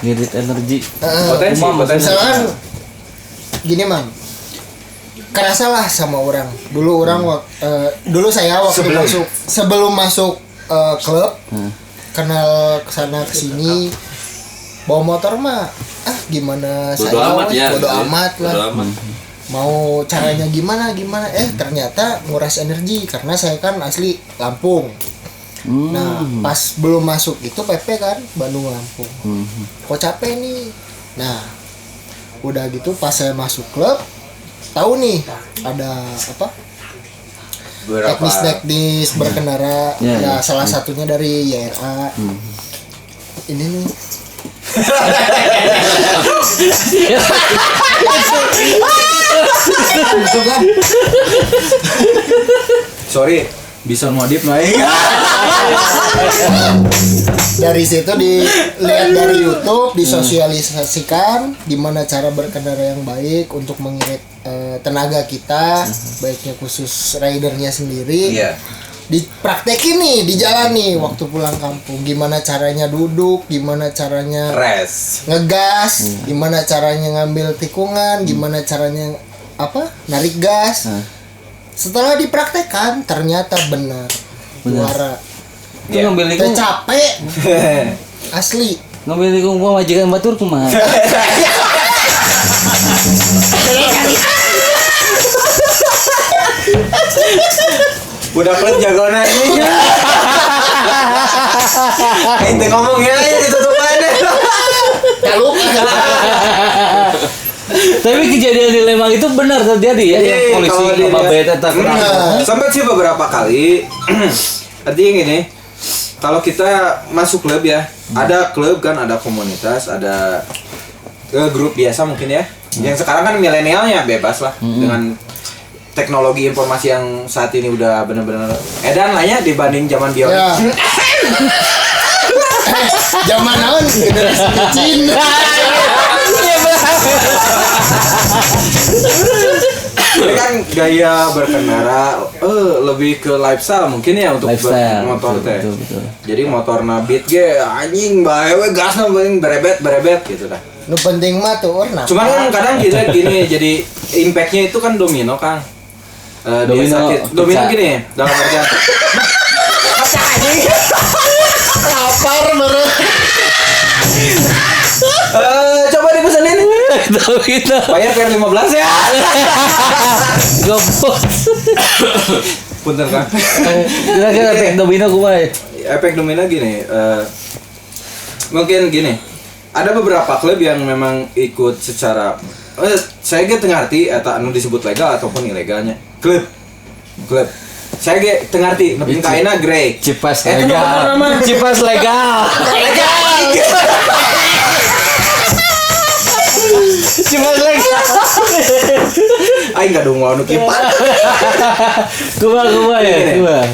[SPEAKER 2] ngirit energi.
[SPEAKER 3] Potensi.
[SPEAKER 4] Misalkan gini man, kerasa lah sama orang. Dulu dulu saya waktu sebelum masuk klub, kenal kesana kesini, bawa motor mah gimana
[SPEAKER 5] bodo
[SPEAKER 4] saya
[SPEAKER 5] amat ya.
[SPEAKER 4] bodo amat lah.
[SPEAKER 5] Bodo amat.
[SPEAKER 4] Mau caranya gimana ternyata nguras energi karena saya kan asli Lampung. Nah pas belum masuk itu PP kan Bandung Lampung. Kok capek nih. Nah udah gitu pas saya masuk klub tahu nih ada teknis berkendara.
[SPEAKER 2] Ya.
[SPEAKER 4] Salah satunya dari YRA. Ini nih itu kan
[SPEAKER 3] Sorry, bisa modif naik.
[SPEAKER 4] dari situ dilihat dari YouTube, disosialisasikan gimana cara berkendara yang baik untuk mengirit tenaga kita, baiknya khusus ridernya sendiri.
[SPEAKER 3] Iya.
[SPEAKER 4] Dipraktekin nih, dijalani waktu pulang kampung. Gimana caranya duduk, gimana caranya
[SPEAKER 3] Rest.
[SPEAKER 4] ngegas, gimana caranya ngambil tikungan, gimana caranya narik gas. Setelah dipraktekkan ternyata benar. Juara.
[SPEAKER 2] Itu ngambil
[SPEAKER 4] Kita
[SPEAKER 2] ikung,
[SPEAKER 4] capek. Asli.
[SPEAKER 2] ngambil ikung gua majikan batur kumaha.
[SPEAKER 3] Udah klub jagoan anjing. Ente ngomong ya ditutupan.
[SPEAKER 4] Kalau
[SPEAKER 2] Tapi kejadian di Lembang itu benar terjadi ya, yang polisi ngebabet eta
[SPEAKER 3] Sampai sih beberapa kali. Artinya gini, kalau kita masuk klub ya, ada klub kan, ada komunitas, ada grup biasa mungkin ya. Yang sekarang kan milenialnya bebas lah dengan teknologi informasi yang saat ini udah benar-benar edan lah ya dibanding zaman bionik.
[SPEAKER 4] ya. Zaman naon generasi kecil.
[SPEAKER 3] Ini kan gaya berkendara lebih ke lifestyle mungkin ya untuk motor teh.
[SPEAKER 2] Betul.
[SPEAKER 3] Jadi motor nabit ge anjing bae we gasna paling berebet gitu dah.
[SPEAKER 4] Nu penting mah tuh warna.
[SPEAKER 3] Cuman kan kadang kita gini jadi impact-nya itu kan domino Kang. Domino gini dalam artian
[SPEAKER 4] Lapar bener.
[SPEAKER 3] coba dipesenin
[SPEAKER 2] Tahu itu.
[SPEAKER 3] bayar PR 15 ya.
[SPEAKER 2] Goblok.
[SPEAKER 3] Punten Kang.
[SPEAKER 2] Kira-kira efek domino kumaha?
[SPEAKER 3] Efek domino gini, mungkin gini, ada beberapa klub yang memang ikut secara saya gitu ngerti eta anu disebut legal ataupun ilegalnya klub saya ge teu ngarti nepi ka ayeuna grey
[SPEAKER 2] Cipas
[SPEAKER 3] Eta
[SPEAKER 2] legal.
[SPEAKER 3] nama.
[SPEAKER 2] Cipas legal. Cipas legal.
[SPEAKER 3] aing gadung nu kipat.
[SPEAKER 2] Kumaha ya? Kumaha.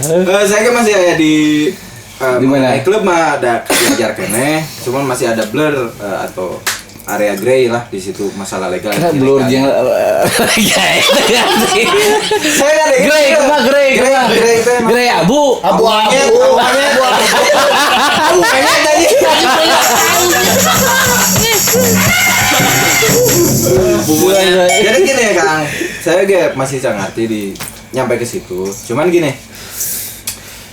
[SPEAKER 3] Saya ge masih ada di
[SPEAKER 2] Di mana?
[SPEAKER 3] mengenai klub mah ada kejar keneh, cuman masih ada blur atau area grey lah di situ masalah legal.
[SPEAKER 2] Karena blur jeung
[SPEAKER 3] Saya nggak ada
[SPEAKER 2] grey kumaha grey kumaha?
[SPEAKER 3] Grey teh mah.
[SPEAKER 2] Grey abu.
[SPEAKER 4] Abu-abu.
[SPEAKER 3] Kayaknya tadi. Jadi gini ya Kang, saya masih sangat ngerti di nyampe ke situ. Cuman gini,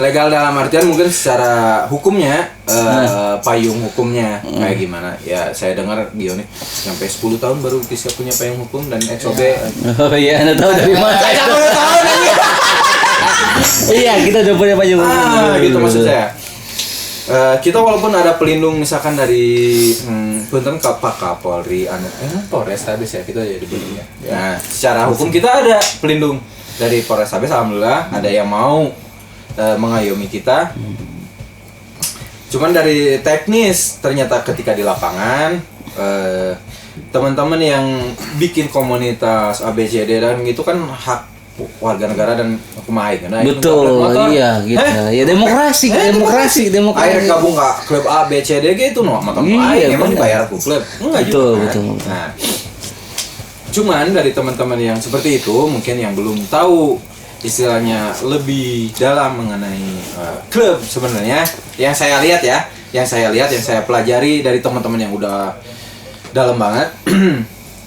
[SPEAKER 3] legal dalam artian mungkin secara hukumnya, payung hukumnya kayak gimana? Ya saya dengar Bionik sampai 10 tahun baru bisa punya payung hukum dan XOB.
[SPEAKER 2] Oh iya, Anda tahu dari mana? Iya, kita udah punya payung.
[SPEAKER 3] Gitu maksud saya. kita walaupun ada pelindung misalkan dari punten Kapolri Polrestabes ya kita ya dibelinya. Nah, secara hukum kita ada pelindung dari Polrestabes, alhamdulillah ada yang mau mengayomi kita. Cuman dari teknis ternyata ketika di lapangan teman-teman yang bikin komunitas ABCD dan gitu kan hak warga negara dan kumaha nah,
[SPEAKER 2] Betul, iya gitu. Ya demokrasi.
[SPEAKER 3] Akhirnya gabung ke klub A, B, C, D gitu no, motor
[SPEAKER 2] Iya,
[SPEAKER 3] emang
[SPEAKER 2] benar.
[SPEAKER 3] dibayar ke klub. Enggak
[SPEAKER 2] Betul,
[SPEAKER 3] juga.
[SPEAKER 2] betul.
[SPEAKER 3] Nah, cuman dari teman-teman yang seperti itu mungkin yang belum tahu istilahnya lebih dalam mengenai klub sebenarnya yang saya lihat yang saya pelajari dari teman-teman yang udah dalam banget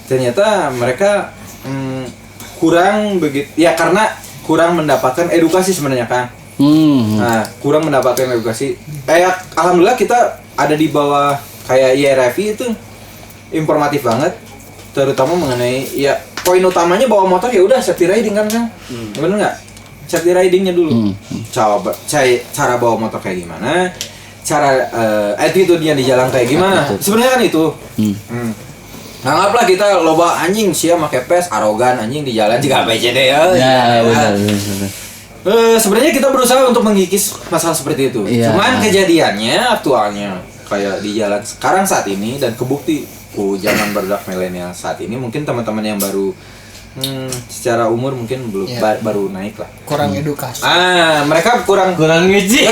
[SPEAKER 3] ternyata mereka kurang begitu ya karena kurang mendapatkan edukasi sebenarnya kan. Nah, kurang mendapatkan edukasi. Alhamdulillah kita ada di bawah kayak IRFI itu informatif banget, terutama mengenai ya poin utamanya bawa motor ya udah safety riding kan. Bener nggak? Safety ridingnya dulu. Cara bawa motor kayak gimana? Cara attitude-nya di jalan kayak gimana? Sebenarnya kan itu. Anggaplah kita loba anjing sia make pes arogan anjing di jalan juga PCD ya.
[SPEAKER 2] Ya, benar.
[SPEAKER 3] Sebenarnya kita berusaha untuk mengikis masalah seperti itu.
[SPEAKER 2] Iya.
[SPEAKER 3] Cuman kejadiannya aktualnya kayak di jalan sekarang saat ini dan kebukti zaman berdak milenial saat ini mungkin teman-teman yang baru secara umur mungkin belum baru naik lah.
[SPEAKER 4] Kurang edukasi.
[SPEAKER 3] Mereka kurang
[SPEAKER 2] ngiji.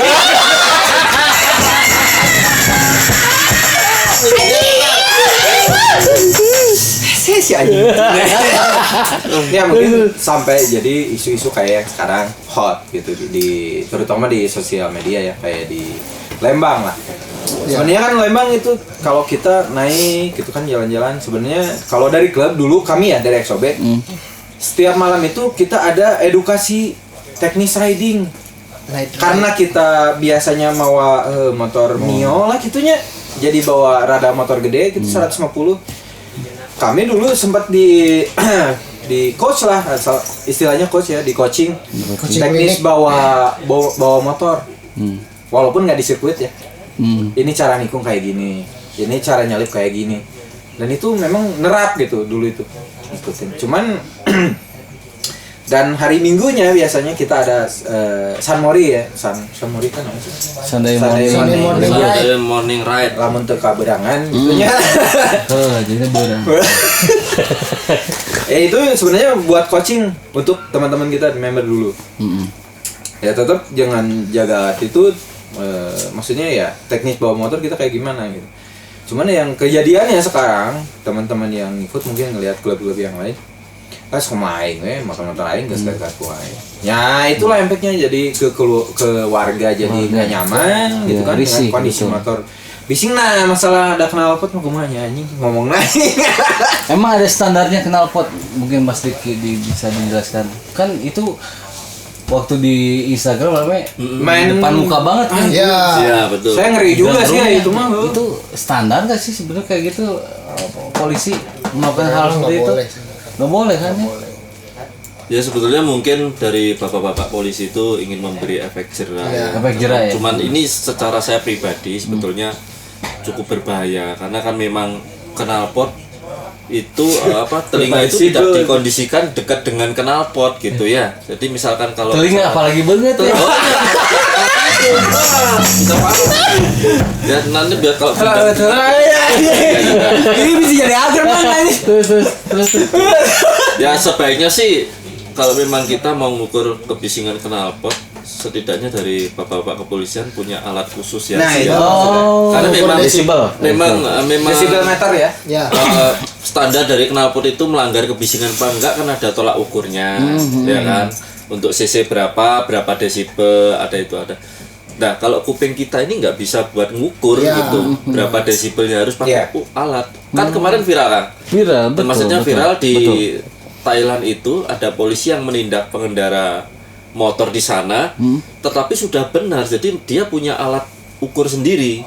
[SPEAKER 3] si anjing. Ya mungkin sampai jadi isu-isu kayak sekarang hot gitu di terutama di sosial media ya kayak di Lembang lah. Sebenarnya kan Lembang itu kalau kita naik gitu kan jalan-jalan sebenarnya kalau dari klub dulu kami ya dari XOB setiap malam itu kita ada edukasi teknis riding. Karena kita biasanya bawa motor Mio lah gitunya jadi bawa rada motor gede gitu 150. Kami dulu sempat di coach lah istilahnya coach ya di coaching teknis bawa motor walaupun nggak di sirkuit ya. Ini cara nikung kayak gini, ini cara nyalip kayak gini, dan itu memang nerap gitu dulu itu ikutin. Cuman dan hari Minggunya biasanya kita ada Sunmori ya, Sunmori kan apa sih?
[SPEAKER 2] Sunday
[SPEAKER 5] morning ride.
[SPEAKER 3] Lamun teu kaberangan gitunya.
[SPEAKER 2] Jadi berang.
[SPEAKER 3] Ya itu sebenarnya buat coaching untuk teman-teman kita member dulu. Ya tetap jangan jaga attitude, maksudnya ya teknis bawa motor kita kayak gimana gitu. Cuman yang kejadiannya sekarang teman-teman yang ikut mungkin ngelihat klub-klub yang lain pas kemain motor-motor lain gak sekali kuai. Ya itulah impactnya jadi ke warga jadi nggak nyaman gitu kan dengan kondisi motor. Bising masalah ada knalpot mah kumaha anjing ngomong naik.
[SPEAKER 2] Emang ada standarnya knalpot? Mungkin Mas Diki bisa dijelaskan. Kan itu waktu di Instagram
[SPEAKER 3] main
[SPEAKER 2] depan muka banget kan.
[SPEAKER 5] Iya, betul.
[SPEAKER 3] Saya ngeri juga sih ya itu mah.
[SPEAKER 2] Itu standar gak sih sebenarnya kayak gitu polisi melakukan hal seperti itu? Nggak boleh kan ya?
[SPEAKER 5] Ya sebetulnya mungkin dari bapak-bapak polisi itu ingin memberi efek jerah.
[SPEAKER 2] Efek jerah ya.
[SPEAKER 5] Cuman ini secara saya pribadi sebetulnya cukup berbahaya karena kan memang knalpot itu telinga itu tidak dikondisikan dekat dengan knalpot gitu ya. Jadi misalkan kalau
[SPEAKER 2] telinga apalagi banget ya.
[SPEAKER 5] Ya nanti biar kalau
[SPEAKER 3] ini bisa jadi agar mana ini.
[SPEAKER 2] Terus.
[SPEAKER 5] Ya sebaiknya sih kalau memang kita mau mengukur kebisingan knalpot setidaknya dari bapak-bapak kepolisian punya alat khusus ya.
[SPEAKER 3] Nah, itu
[SPEAKER 5] karena memang
[SPEAKER 3] desibel meter ya.
[SPEAKER 4] Ya.
[SPEAKER 5] Standar dari knalpot itu melanggar kebisingan apa enggak kan ada tolak ukurnya, ya kan? Untuk cc berapa desibel ada. Nah, kalau kuping kita ini nggak bisa buat ngukur gitu berapa desibelnya harus pakai alat. Kan kemarin viral kan?
[SPEAKER 2] Viral, betul.
[SPEAKER 5] Maksudnya viral di Thailand itu ada polisi yang menindak pengendara motor di sana, tetapi sudah benar. Jadi dia punya alat ukur sendiri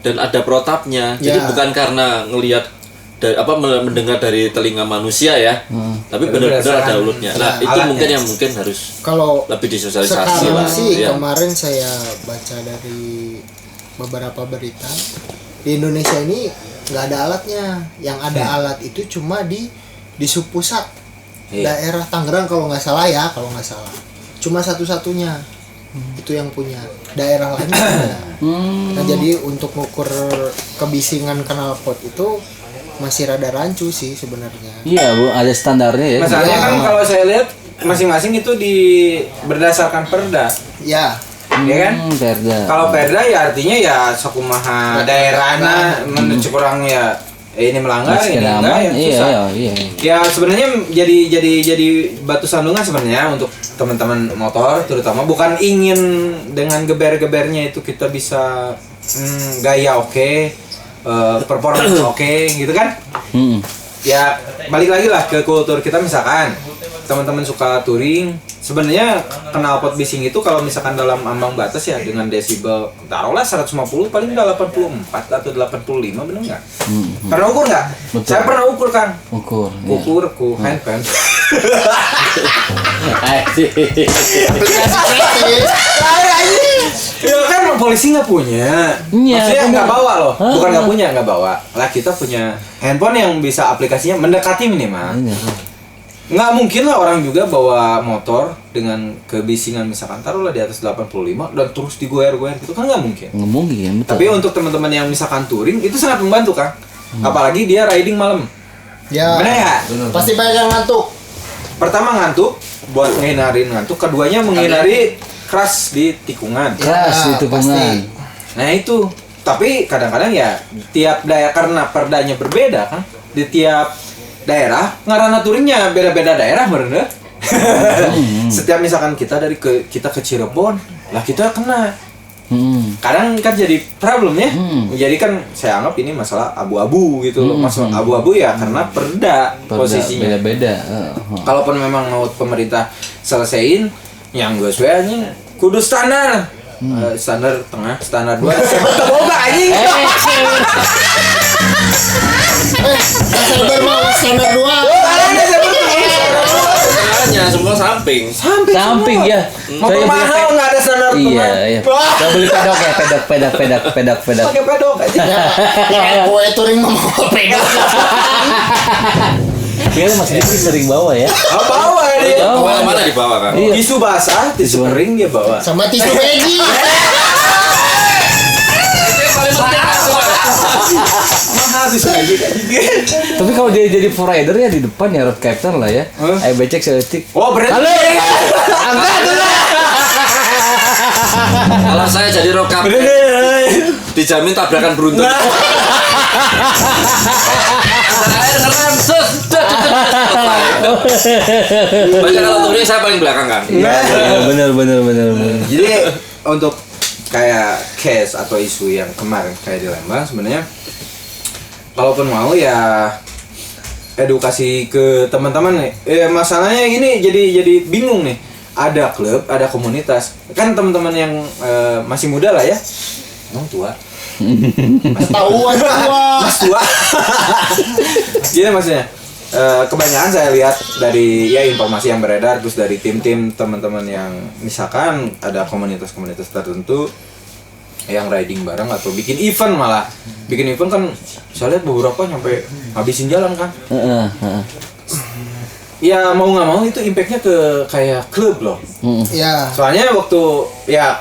[SPEAKER 5] dan ada protapnya. Jadi bukan karena ngelihat dari mendengar dari telinga manusia ya, tapi benar-benar ada ulutnya. Nah itu mungkin yang
[SPEAKER 4] kalau
[SPEAKER 5] lebih disosialisasi lah.
[SPEAKER 4] Sih
[SPEAKER 5] ya.
[SPEAKER 4] kemarin saya baca dari beberapa berita di Indonesia ini nggak ada alatnya. Yang ada alat itu cuma di Subpusat daerah Tangerang kalau nggak salah ya, cuma satu-satunya itu yang punya, daerah lain nggak ada. Nah jadi untuk mengukur kebisingan knalpot itu masih rada rancu sih sebenarnya.
[SPEAKER 2] Iya bu, ada standarnya ya.
[SPEAKER 3] Masalahnya kan kalau saya lihat masing-masing itu berdasarkan perda.
[SPEAKER 4] Ya.
[SPEAKER 3] Ya kan?
[SPEAKER 2] Perda.
[SPEAKER 3] Kalau perda ya artinya ya sakumaha daerahna menuju kurang ya ini melanggar ini enggak ya susah.
[SPEAKER 2] Iya.
[SPEAKER 3] Ya sebenarnya jadi batu sandungan sebenarnya untuk teman-teman motor terutama, bukan ingin dengan geber-gebernya itu kita bisa gaya oke, performance oke gitu kan. Ya balik lagi lah ke kultur kita, misalkan teman-teman suka touring, sebenarnya knalpot bising itu kalau misalkan dalam ambang batas ya dengan desibel taruhlah 150 paling nggak 84 atau 85, bener nggak? Pernah ukur nggak? Saya pernah ukur kan. Ukur ku handpan. Ya kan polisi nggak punya. Maksudnya nggak bawa loh. Bukan nggak punya, nggak bawa. Lah kita punya handphone yang bisa aplikasinya mendekati minimal. Nggak mungkin lah orang juga bawa motor dengan kebisingan misalkan taruhlah di atas 85 dan terus digoyer-goyer gitu kan nggak mungkin.
[SPEAKER 2] Nggak mungkin. Betul.
[SPEAKER 3] Tapi untuk teman-teman yang misalkan touring itu sangat membantu kan. Apalagi dia riding malam.
[SPEAKER 4] Ya.
[SPEAKER 3] Benar nggak?
[SPEAKER 4] Pasti banyak yang ngantuk.
[SPEAKER 3] Pertama ngantuk buat ngehindarin ngantuk, keduanya menghindari keras di tikungan.
[SPEAKER 2] Keras di tikungan.
[SPEAKER 3] Nah itu. Tapi kadang-kadang ya tiap daerah karena perdanya berbeda kan. Di tiap daerah ngarana touringnya beda-beda daerah bener. Setiap misalkan kita kita ke Cirebon, lah kita kena. Kadang kan jadi problem ya. Jadi kan saya anggap ini masalah abu-abu gitu loh. Masalah abu-abu ya karena perda posisinya.
[SPEAKER 2] Beda-beda.
[SPEAKER 3] Kalaupun memang mau pemerintah selesaiin yang gue suanya kudu standar. Standar tengah, standar 2. Boga anjing.
[SPEAKER 4] Standar 2.
[SPEAKER 5] Standarnya semua samping.
[SPEAKER 2] Samping ya.
[SPEAKER 3] Motor mahal nggak ada standar tengah.
[SPEAKER 2] Iya. Saya beli pedok ya, pedok.
[SPEAKER 3] Pakai pedok aja.
[SPEAKER 4] Ya, gue touring mau pedok.
[SPEAKER 2] Kayaknya Mas Diki sering bawa ya.
[SPEAKER 3] Bawa dia.
[SPEAKER 5] Kemana-mana dibawa kan?
[SPEAKER 2] Iya.
[SPEAKER 3] Tisu basah, tisu kering dia bawa.
[SPEAKER 4] Sama tisu beji.
[SPEAKER 3] Mahal tisu beji kayak gitu.
[SPEAKER 2] Tapi kalau dia jadi rider ya di depan ya road captain lah ya. Ayo becek seetik.
[SPEAKER 3] Oh berarti.
[SPEAKER 2] Halo. Angkat dulu.
[SPEAKER 5] Kalau saya jadi road captain, dijamin tabrakan beruntun. Air ngerem, sus. Banyak kalau touring saya paling belakang kan.
[SPEAKER 2] Bener.
[SPEAKER 3] Jadi untuk kayak case atau isu yang kemarin kayak di Lembang sebenarnya kalaupun mau ya edukasi ke teman-teman nih. Masalahnya ini jadi bingung nih. Ada klub, ada komunitas. Kan teman-teman yang masih muda lah ya. Emang tua.
[SPEAKER 4] Ketahuan tua.
[SPEAKER 3] Mas tua. Gini maksudnya. Kebanyakan saya lihat dari ya informasi yang beredar terus dari tim-tim teman-teman yang misalkan ada komunitas-komunitas tertentu yang riding bareng atau bikin event malah. Bikin event kan saya lihat beberapa nyampe habisin jalan kan. Ya mau nggak mau itu impactnya ke kayak klub loh.
[SPEAKER 4] Ya.
[SPEAKER 3] Soalnya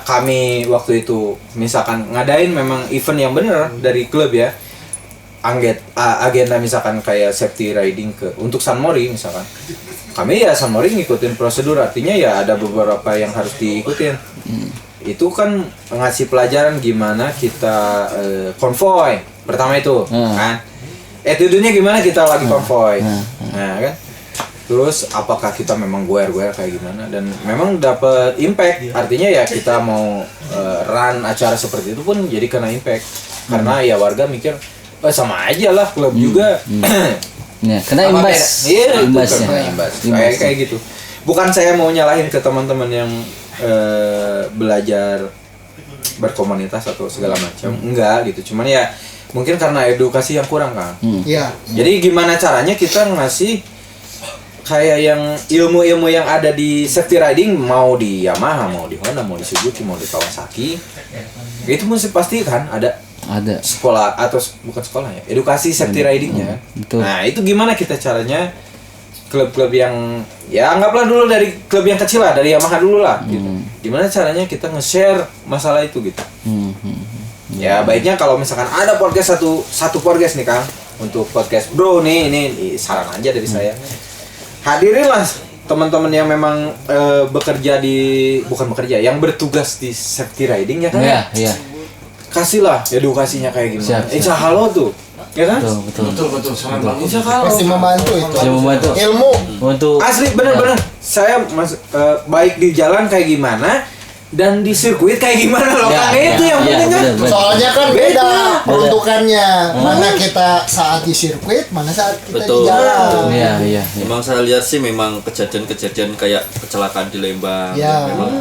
[SPEAKER 3] kami waktu itu misalkan ngadain memang event yang bener dari klub ya. Agenda misalkan kayak safety riding untuk San Mori misalkan. Kami ya San Mori ngikutin prosedur, artinya ya ada beberapa yang harus diikutin. Itu kan ngasih pelajaran gimana kita konvoy. Pertama itu kan. Attitude-nya gimana kita lagi konvoy. Nah kan. Terus apakah kita memang goer-goer kayak gimana, dan memang dapat impact, artinya ya kita mau run acara seperti itu pun jadi kena impact karena ya warga mikir sama aja lah klub juga.
[SPEAKER 2] Ya, kena imbas.
[SPEAKER 3] Iya,
[SPEAKER 2] imbasnya.
[SPEAKER 3] kena imbas. Kayak gitu. Bukan saya mau nyalahin ke teman-teman yang belajar berkomunitas atau segala macam, enggak gitu. Cuman ya mungkin karena edukasi yang kurang kan.
[SPEAKER 4] Iya.
[SPEAKER 3] Jadi gimana caranya kita ngasih kayak yang ilmu-ilmu yang ada di safety riding, mau di Yamaha, mau di Honda, mau di Suzuki, mau di Kawasaki, itu mesti pasti kan ada sekolah atau bukan sekolah ya, edukasi safety ridingnya.
[SPEAKER 2] betul.
[SPEAKER 3] Nah itu gimana kita caranya, klub-klub yang ya anggaplah dulu dari klub yang kecil lah, dari Yamaha dulu lah gitu. Gimana caranya kita nge-share masalah itu gitu. Ya baiknya kalau misalkan ada podcast satu podcast nih Kang, untuk podcast bro nih, ini saran aja dari saya, hadirinlah teman-teman yang memang bukan bekerja, yang bertugas di safety riding ya kan.
[SPEAKER 2] Iya.
[SPEAKER 3] Kasihlah edukasinya kayak gimana.
[SPEAKER 2] Siap.
[SPEAKER 3] Insya Allah tuh, ya kan?
[SPEAKER 6] Betul sangat bagus.
[SPEAKER 3] Insya Allah.
[SPEAKER 4] Pasti membantu itu.
[SPEAKER 2] Bisa membantu
[SPEAKER 4] Ilmu.
[SPEAKER 2] untuk
[SPEAKER 3] Asli bener-bener. Saya baik di jalan kayak gimana dan di sirkuit kayak gimana loh Kang. Itu yang penting kan.
[SPEAKER 2] bener.
[SPEAKER 4] Soalnya kan beda peruntukannya. Mana kita saat di sirkuit, mana saat kita
[SPEAKER 5] Betul.
[SPEAKER 4] di jalan.
[SPEAKER 2] Iya.
[SPEAKER 5] Memang saya lihat sih memang kejadian-kejadian kayak kecelakaan di Lembang.
[SPEAKER 4] Ya.
[SPEAKER 5] Memang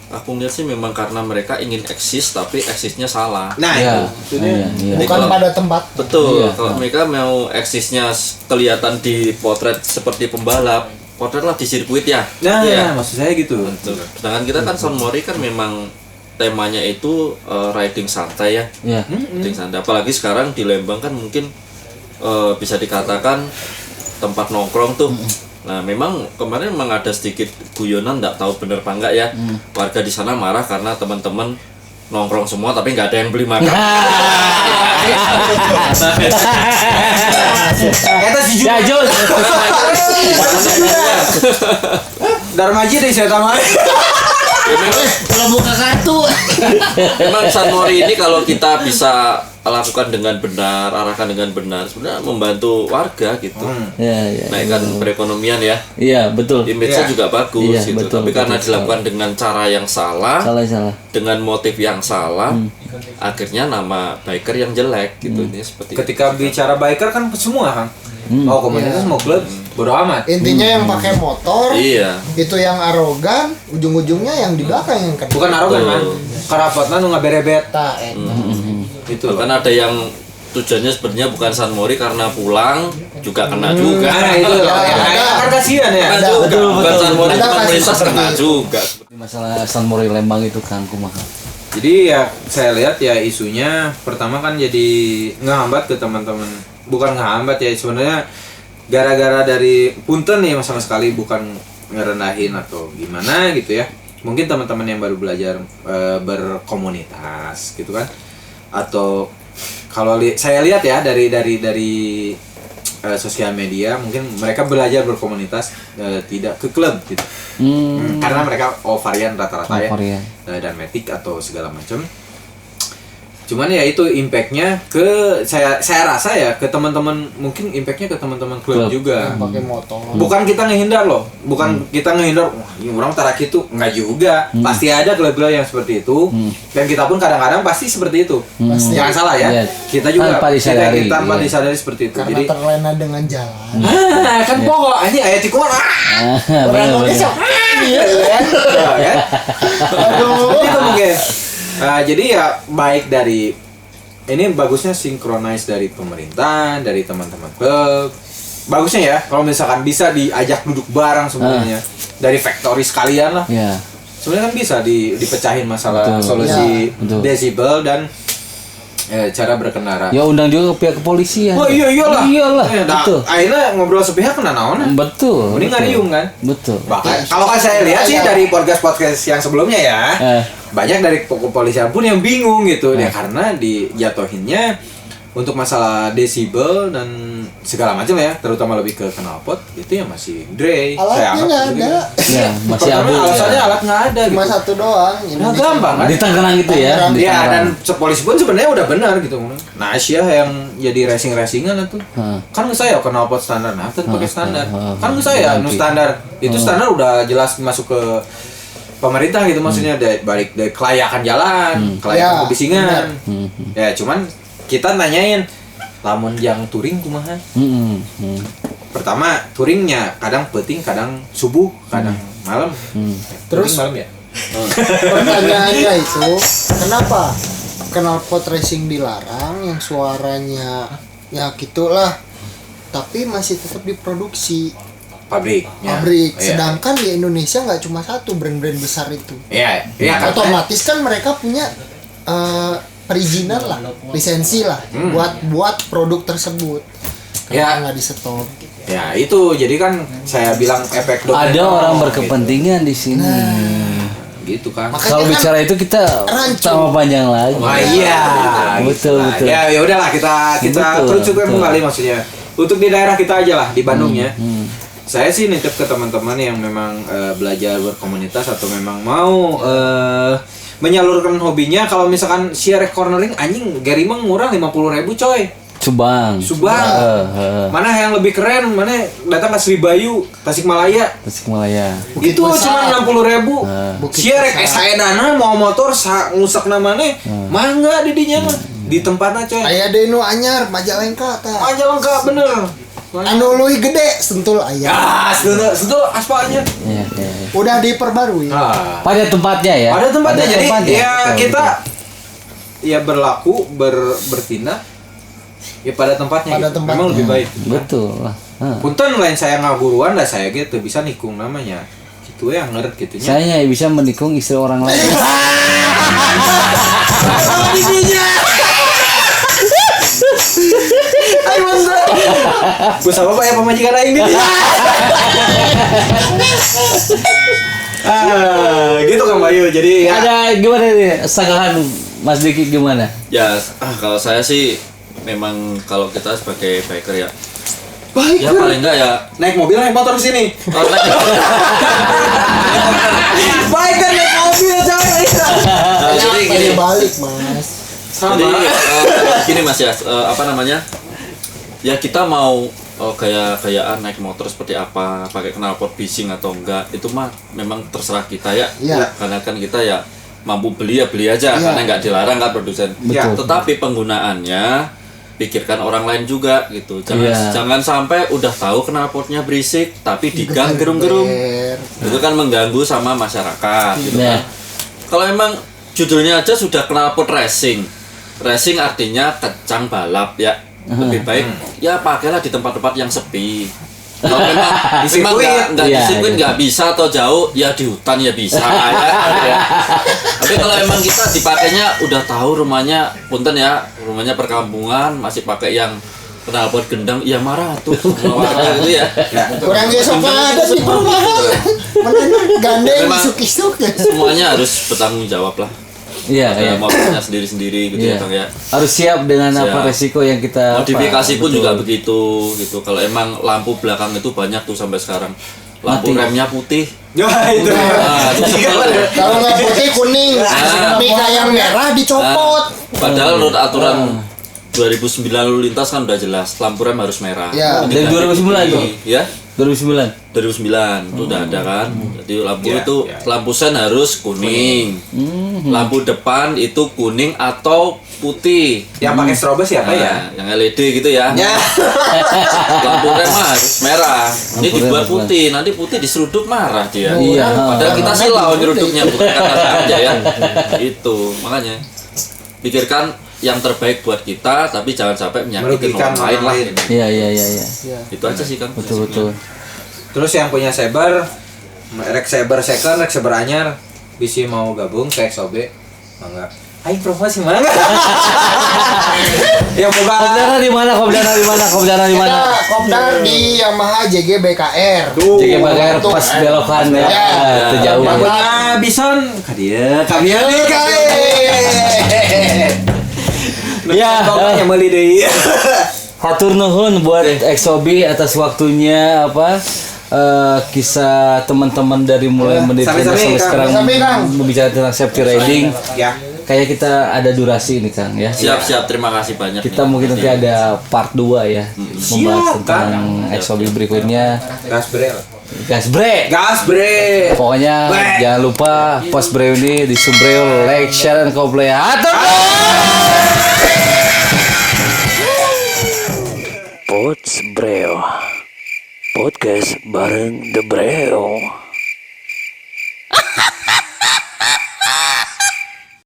[SPEAKER 5] aku lihat sih memang karena mereka ingin eksis tapi eksisnya salah.
[SPEAKER 3] Nah
[SPEAKER 2] Iya.
[SPEAKER 3] itu dia.
[SPEAKER 5] Jadi
[SPEAKER 4] Bukan
[SPEAKER 5] kalau-
[SPEAKER 4] pada tempat.
[SPEAKER 5] Betul.
[SPEAKER 2] Iya.
[SPEAKER 5] Kalau mereka mau eksisnya kelihatan di potret seperti pembalap, potretlah di sirkuit ya.
[SPEAKER 3] Nah,
[SPEAKER 5] Iya.
[SPEAKER 3] maksud saya gitu.
[SPEAKER 5] Betul. Sedangkan kita kan San Mori kan memang temanya itu riding santai ya.
[SPEAKER 2] Iya.
[SPEAKER 5] Riding santai. Apalagi sekarang di Lembang kan mungkin bisa dikatakan tempat nongkrong tuh. Nah, memang kemarin memang ada sedikit guyonan, nggak tahu bener apa enggak ya. Warga di sana marah karena teman-teman nongkrong semua tapi nggak ada yang beli makan.
[SPEAKER 3] Kata si
[SPEAKER 2] Ya Jul.
[SPEAKER 3] Darmaji deh saya tambahin.
[SPEAKER 4] Kalau buka kartu.
[SPEAKER 5] Memang San Mori ini kalau kita bisa lakukan dengan benar, arahkan dengan benar, sebenarnya membantu warga gitu.
[SPEAKER 2] Iya.
[SPEAKER 5] Naikkan perekonomian ya.
[SPEAKER 2] Iya, betul.
[SPEAKER 5] Image-nya
[SPEAKER 3] Iya.
[SPEAKER 5] juga bagus
[SPEAKER 2] Iya,
[SPEAKER 5] gitu.
[SPEAKER 2] betul,
[SPEAKER 5] Tapi karena
[SPEAKER 2] betul.
[SPEAKER 5] dilakukan dengan cara yang salah,
[SPEAKER 2] Salah.
[SPEAKER 5] dengan motif yang salah, akhirnya nama biker yang jelek gitu. Ini seperti
[SPEAKER 3] Ketika bicara biker kan semua Kang. Mau komunitas mau klub, bodo amat.
[SPEAKER 4] Intinya yang pakai motor
[SPEAKER 5] Iya.
[SPEAKER 4] itu yang arogan, ujung-ujungnya yang di belakang yang kena.
[SPEAKER 3] Bukan arogan man. Karapatna nu ngaberebet.
[SPEAKER 4] Tak,
[SPEAKER 3] Itu.
[SPEAKER 5] Bahkan ada yang tujuannya sebenarnya bukan San Mori karena pulang juga kena juga.
[SPEAKER 3] Nah, itu loh. Kan kasihan ya.
[SPEAKER 5] Kena juga. Bukan San Mori
[SPEAKER 4] Ada
[SPEAKER 5] cuma
[SPEAKER 4] kasus
[SPEAKER 5] melintas
[SPEAKER 4] seperti
[SPEAKER 5] kena
[SPEAKER 4] itu.
[SPEAKER 5] juga.
[SPEAKER 2] Masalah San Mori Lembang itu Kang kumaha.
[SPEAKER 3] Jadi ya saya lihat ya isunya pertama kan jadi ngehambat ke teman-teman. Bukan ngehambat ya, sebenarnya gara-gara dari punten nih sama sekali bukan ngerendahin atau gimana gitu ya. Mungkin teman-teman yang baru belajar berkomunitas gitu kan. Atau kalau saya lihat ya dari sosial media mungkin mereka belajar berkomunitas tidak ke klub gitu. Karena mereka varian rata-rata ya.
[SPEAKER 2] Varian.
[SPEAKER 3] Dan Matic atau segala macam. Cuman ya itu impactnya ke saya rasa ya ke teman-teman, mungkin impactnya ke teman-teman klub
[SPEAKER 2] Klub.
[SPEAKER 3] juga.
[SPEAKER 4] pakai motor.
[SPEAKER 3] Bukan kita ngehindar loh, bukan kita ngehindar. Wah, ini orang tarak itu nggak juga. Pasti ada klub-klub yang seperti itu. Dan kita pun kadang-kadang pasti seperti itu.
[SPEAKER 4] Pasti.
[SPEAKER 3] Jangan salah ya.
[SPEAKER 2] Iya.
[SPEAKER 3] Kita juga
[SPEAKER 2] Tanpa disadari,
[SPEAKER 3] tanpa
[SPEAKER 2] iya.
[SPEAKER 3] disadari seperti itu.
[SPEAKER 4] Karena
[SPEAKER 3] Jadi
[SPEAKER 4] terlena dengan jalan.
[SPEAKER 3] kan pokok ini ayat tikungan
[SPEAKER 4] Orang
[SPEAKER 2] Bener.
[SPEAKER 4] Indonesia. Iya.
[SPEAKER 3] kan? Aduh, itu mungkin. Jadi ya baik dari ini bagusnya synchronize dari pemerintah, dari teman-teman klub. Bagusnya ya kalau misalkan bisa diajak duduk bareng sebenarnya dari factory sekalian lah.
[SPEAKER 2] Iya.
[SPEAKER 3] Sebenarnya kan bisa dipecahin masalah
[SPEAKER 2] Betul.
[SPEAKER 3] solusi
[SPEAKER 2] Ya, betul.
[SPEAKER 3] desibel dan cara berkendara.
[SPEAKER 2] Ya undang juga ke pihak kepolisian.
[SPEAKER 3] Oh iyalah. Nah,
[SPEAKER 2] Betul.
[SPEAKER 3] akhirnya ngobrol sepihak kena naon.
[SPEAKER 2] Betul.
[SPEAKER 3] Mending
[SPEAKER 2] betul.
[SPEAKER 3] ngariung kan.
[SPEAKER 2] Betul.
[SPEAKER 3] Bahkan kalau kan saya lihat sih dari podcast yang sebelumnya ya, banyak dari kepolisian pun yang bingung gitu ya karena dijatuhinnya untuk masalah desibel dan segala macam ya, terutama lebih ke knalpot itu ya masih Dre.
[SPEAKER 4] Alatnya nggak
[SPEAKER 3] seperti
[SPEAKER 4] ada.
[SPEAKER 3] itu.
[SPEAKER 2] Ya, masih
[SPEAKER 3] Pertama
[SPEAKER 2] abu.
[SPEAKER 3] alasannya alat nggak ada
[SPEAKER 4] Cuma
[SPEAKER 3] gitu.
[SPEAKER 4] satu doang.
[SPEAKER 3] Nah, gampang kan?
[SPEAKER 2] Di Tangerang gitu ya. Di
[SPEAKER 3] Ya
[SPEAKER 2] Tangerang.
[SPEAKER 3] dan polisi pun sebenarnya udah benar gitu. Nah Asia yang jadi racingan itu kan nggak saya knalpot standar, nah itu pakai standar. Kan nggak saya nu standar itu standar udah jelas masuk ke pemerintah gitu maksudnya balik dari kelayakan jalan, kelayakan
[SPEAKER 4] Ya,
[SPEAKER 3] kebisingan. Ya cuman kita nanyain lamun yang touring kumaha. Pertama touringnya kadang peting, kadang subuh, kadang malam.
[SPEAKER 4] Terus?
[SPEAKER 3] Touring malam ya.
[SPEAKER 4] Pertanyaannya itu, kenapa knalpot racing dilarang yang suaranya ya gitulah, tapi masih tetap diproduksi?
[SPEAKER 3] pabriknya.
[SPEAKER 4] pabrik.
[SPEAKER 3] Iya.
[SPEAKER 4] Sedangkan di Indonesia nggak cuma satu brand-brand besar itu.
[SPEAKER 3] Iya, iya kan.
[SPEAKER 4] Otomatis kan mereka punya perizinan lah, lisensi lah buat produk tersebut.
[SPEAKER 3] Ya.
[SPEAKER 4] Nggak di stop.
[SPEAKER 3] Ya itu jadi kan saya bilang efek domino.
[SPEAKER 2] Ada orang berkepentingan di sini.
[SPEAKER 3] Gitu kan.
[SPEAKER 4] Makanya
[SPEAKER 2] Kalau
[SPEAKER 4] kan
[SPEAKER 2] bicara itu kita
[SPEAKER 4] rancu.
[SPEAKER 2] tambah panjang lagi.
[SPEAKER 3] Wah iya,
[SPEAKER 2] Betul,
[SPEAKER 3] gitu lah.
[SPEAKER 2] betul.
[SPEAKER 3] Ya udahlah kita
[SPEAKER 2] Betul,
[SPEAKER 3] kerucutkan
[SPEAKER 2] betul.
[SPEAKER 3] kembali maksudnya. Untuk di daerah kita aja lah di Bandung ya. Saya sih nitip ke teman-teman yang memang belajar berkomunitas atau memang mau menyalurkan hobinya. Kalau misalkan share cornering anjing Gary mah murah 50.000 coy.
[SPEAKER 2] Subang.
[SPEAKER 3] Mana yang lebih keren? Mana datang ke Sribayu, Tasikmalaya.
[SPEAKER 2] Tasikmalaya.
[SPEAKER 4] Bukit
[SPEAKER 3] Itu
[SPEAKER 4] Besar.
[SPEAKER 3] cuma 60.000.
[SPEAKER 4] Bukit
[SPEAKER 3] Share
[SPEAKER 4] Besar.
[SPEAKER 3] saedana mau motor ngusak namanya. Mangga di dinya mah. Di tempatnya coy.
[SPEAKER 4] Aya Deno anyar Majalengka tah.
[SPEAKER 3] Aja lengkap bener.
[SPEAKER 4] Anu leuwih gede sentul aya.
[SPEAKER 3] Ya, sentul aspalnya.
[SPEAKER 2] Iya, iya.
[SPEAKER 4] Udah diperbarui.
[SPEAKER 3] Nah,
[SPEAKER 2] Pada tempatnya ya.
[SPEAKER 3] pada tempatnya jadi
[SPEAKER 2] tempatnya.
[SPEAKER 3] ya
[SPEAKER 2] Betul,
[SPEAKER 3] kita
[SPEAKER 2] betul.
[SPEAKER 3] ya berlaku bertindak ya pada tempatnya.
[SPEAKER 4] Pada
[SPEAKER 3] gitu.
[SPEAKER 4] tempatnya.
[SPEAKER 3] Memang lebih baik.
[SPEAKER 2] Betul lah.
[SPEAKER 3] Punten lain saya ngaguruan lah saya gitu bisa nikung namanya. Gitu yang ngeret gitunya.
[SPEAKER 2] Saya bisa menikung istri orang lain.
[SPEAKER 3] Ayo mantap. Gue sama Pak ya pemajikan aing dia. Gitu kan Bayu. Jadi ya,
[SPEAKER 2] Ada gimana nih sanggahan Mas Diki gimana?
[SPEAKER 5] Ya, kalau saya sih memang kalau kita sebagai biker ya,
[SPEAKER 3] baik.
[SPEAKER 5] ya paling enggak ya.
[SPEAKER 3] Naik mobil naik motor ke sini.
[SPEAKER 5] Oh,
[SPEAKER 3] Baik kan naik mobil coy.
[SPEAKER 5] jadi gini,
[SPEAKER 4] balik Mas.
[SPEAKER 5] jadi gini Mas ya, apa namanya? Ya kita mau gaya-gayaan naik motor seperti apa, pakai knalpot bising atau enggak, itu mah memang terserah kita ya.
[SPEAKER 4] Iya.
[SPEAKER 5] Karena kan kita ya mampu beli ya beli aja,
[SPEAKER 4] Iya.
[SPEAKER 5] karena nggak dilarang kan produsen.
[SPEAKER 3] Betul.
[SPEAKER 5] Tetapi penggunaannya pikirkan orang lain juga gitu. Jangan
[SPEAKER 2] Iya.
[SPEAKER 5] jangan sampai udah tahu knalpotnya berisik tapi digang gerung-gerung. Itu kan mengganggu sama masyarakat gitu
[SPEAKER 2] Nah.
[SPEAKER 5] kan. Kalau emang judulnya aja sudah knalpot racing. Racing artinya kencang balap ya. Lebih baik ya pakailah di tempat-tempat yang sepi. Kalau memang
[SPEAKER 3] Di
[SPEAKER 5] memang
[SPEAKER 3] sirkuit.
[SPEAKER 5] nggak di
[SPEAKER 2] Iya,
[SPEAKER 5] sirkuit
[SPEAKER 2] iya.
[SPEAKER 5] nggak bisa atau jauh ya di hutan ya bisa ya. Tapi kalau emang kita dipakainya udah tahu rumahnya punten ya, rumahnya perkampungan masih pakai yang knalpot gendang ya marah tuh semua warga gitu ya.
[SPEAKER 4] Kurang besok ada di perumahan. Mana gandeng
[SPEAKER 5] Memang-
[SPEAKER 4] isuk-isuk ya.
[SPEAKER 5] Semuanya harus bertanggung jawab lah.
[SPEAKER 2] Iya, iya.
[SPEAKER 5] Motornya sendiri-sendiri gitu
[SPEAKER 2] Iya.
[SPEAKER 5] ya Bang ya.
[SPEAKER 2] Harus siap dengan apa
[SPEAKER 5] Siap.
[SPEAKER 2] resiko yang kita
[SPEAKER 5] Modifikasi pun
[SPEAKER 2] betul.
[SPEAKER 5] juga begitu gitu. Kalau emang lampu belakang itu banyak tuh sampai sekarang. Lampu
[SPEAKER 2] Mati.
[SPEAKER 5] remnya putih.
[SPEAKER 3] Ya itu.
[SPEAKER 5] Nah, itu sebel ya.
[SPEAKER 4] Kalau nggak putih kuning, mika yang merah dicopot.
[SPEAKER 5] Padahal menurut aturan 2009 lalu lintas kan udah jelas lampu rem harus merah.
[SPEAKER 4] Ya.
[SPEAKER 2] Dari 2009 tuh?
[SPEAKER 5] Ya.
[SPEAKER 2] 2009.
[SPEAKER 5] 2009 itu udah ada kan. Jadi lampu
[SPEAKER 3] Ya,
[SPEAKER 5] itu
[SPEAKER 3] ya.
[SPEAKER 5] lampu sen harus kuning. Lampu depan itu kuning atau putih.
[SPEAKER 3] Yang pakai strobos siapa ya?
[SPEAKER 5] Nah, yang LED gitu ya.
[SPEAKER 3] Ya.
[SPEAKER 5] Lampu rem harus merah. Ini
[SPEAKER 2] Lampu
[SPEAKER 5] dibuat
[SPEAKER 2] rem
[SPEAKER 5] putih, nanti putih diseruduk marah dia.
[SPEAKER 2] Iya.
[SPEAKER 5] Padahal kita silau nyeruduknya bukan kata aja ya. Itu makanya pikirkan yang terbaik buat kita, tapi jangan sampai menyakiti
[SPEAKER 3] Merugikan
[SPEAKER 5] orang lain lah.
[SPEAKER 3] orang lain.
[SPEAKER 2] Iya, iya, iya, iya.
[SPEAKER 5] Itu aja sih kan.
[SPEAKER 2] Betul, betul.
[SPEAKER 3] Terus yang punya Saber, rek Saber second, rek Saber anyar, bisa mau gabung ke XOB, mangga. Ayo promosi mangga. Yang boga
[SPEAKER 2] Kopdara di mana? Kopdara di mana? Kopdara di mana?
[SPEAKER 4] Kita kopdar di Yamaha JG BKR.
[SPEAKER 3] Tuh.
[SPEAKER 2] Jadi bagar
[SPEAKER 4] Tuh.
[SPEAKER 2] pas belokan ya.
[SPEAKER 4] Ya.
[SPEAKER 2] Itu jauh.
[SPEAKER 3] yang punya Bison, kadia nih
[SPEAKER 2] Ya,
[SPEAKER 3] yang beli deh.
[SPEAKER 2] hatur nuhun buat Exobi atas waktunya kisah teman-teman dari mulai menit
[SPEAKER 3] Sami-sami,
[SPEAKER 2] sampai
[SPEAKER 3] Kang.
[SPEAKER 2] sekarang
[SPEAKER 4] Sami-sami, Kang.
[SPEAKER 2] berbicara tentang safety riding.
[SPEAKER 3] Ya.
[SPEAKER 2] Kayak kita ada durasi ini Kang ya.
[SPEAKER 5] Siap-siap, terima kasih banyak.
[SPEAKER 2] Kita
[SPEAKER 5] nih.
[SPEAKER 2] mungkin nanti ada part 2 ya membahas
[SPEAKER 3] Siap,
[SPEAKER 2] tentang Exobi berikutnya.
[SPEAKER 3] Gas brel.
[SPEAKER 2] Gas break.
[SPEAKER 3] Gas brel.
[SPEAKER 2] Pokoknya
[SPEAKER 3] Break.
[SPEAKER 2] jangan lupa post brew ini di Subreo, like, share, dan komplain. Hatur
[SPEAKER 1] Pots Breo Podcast bareng The Breo.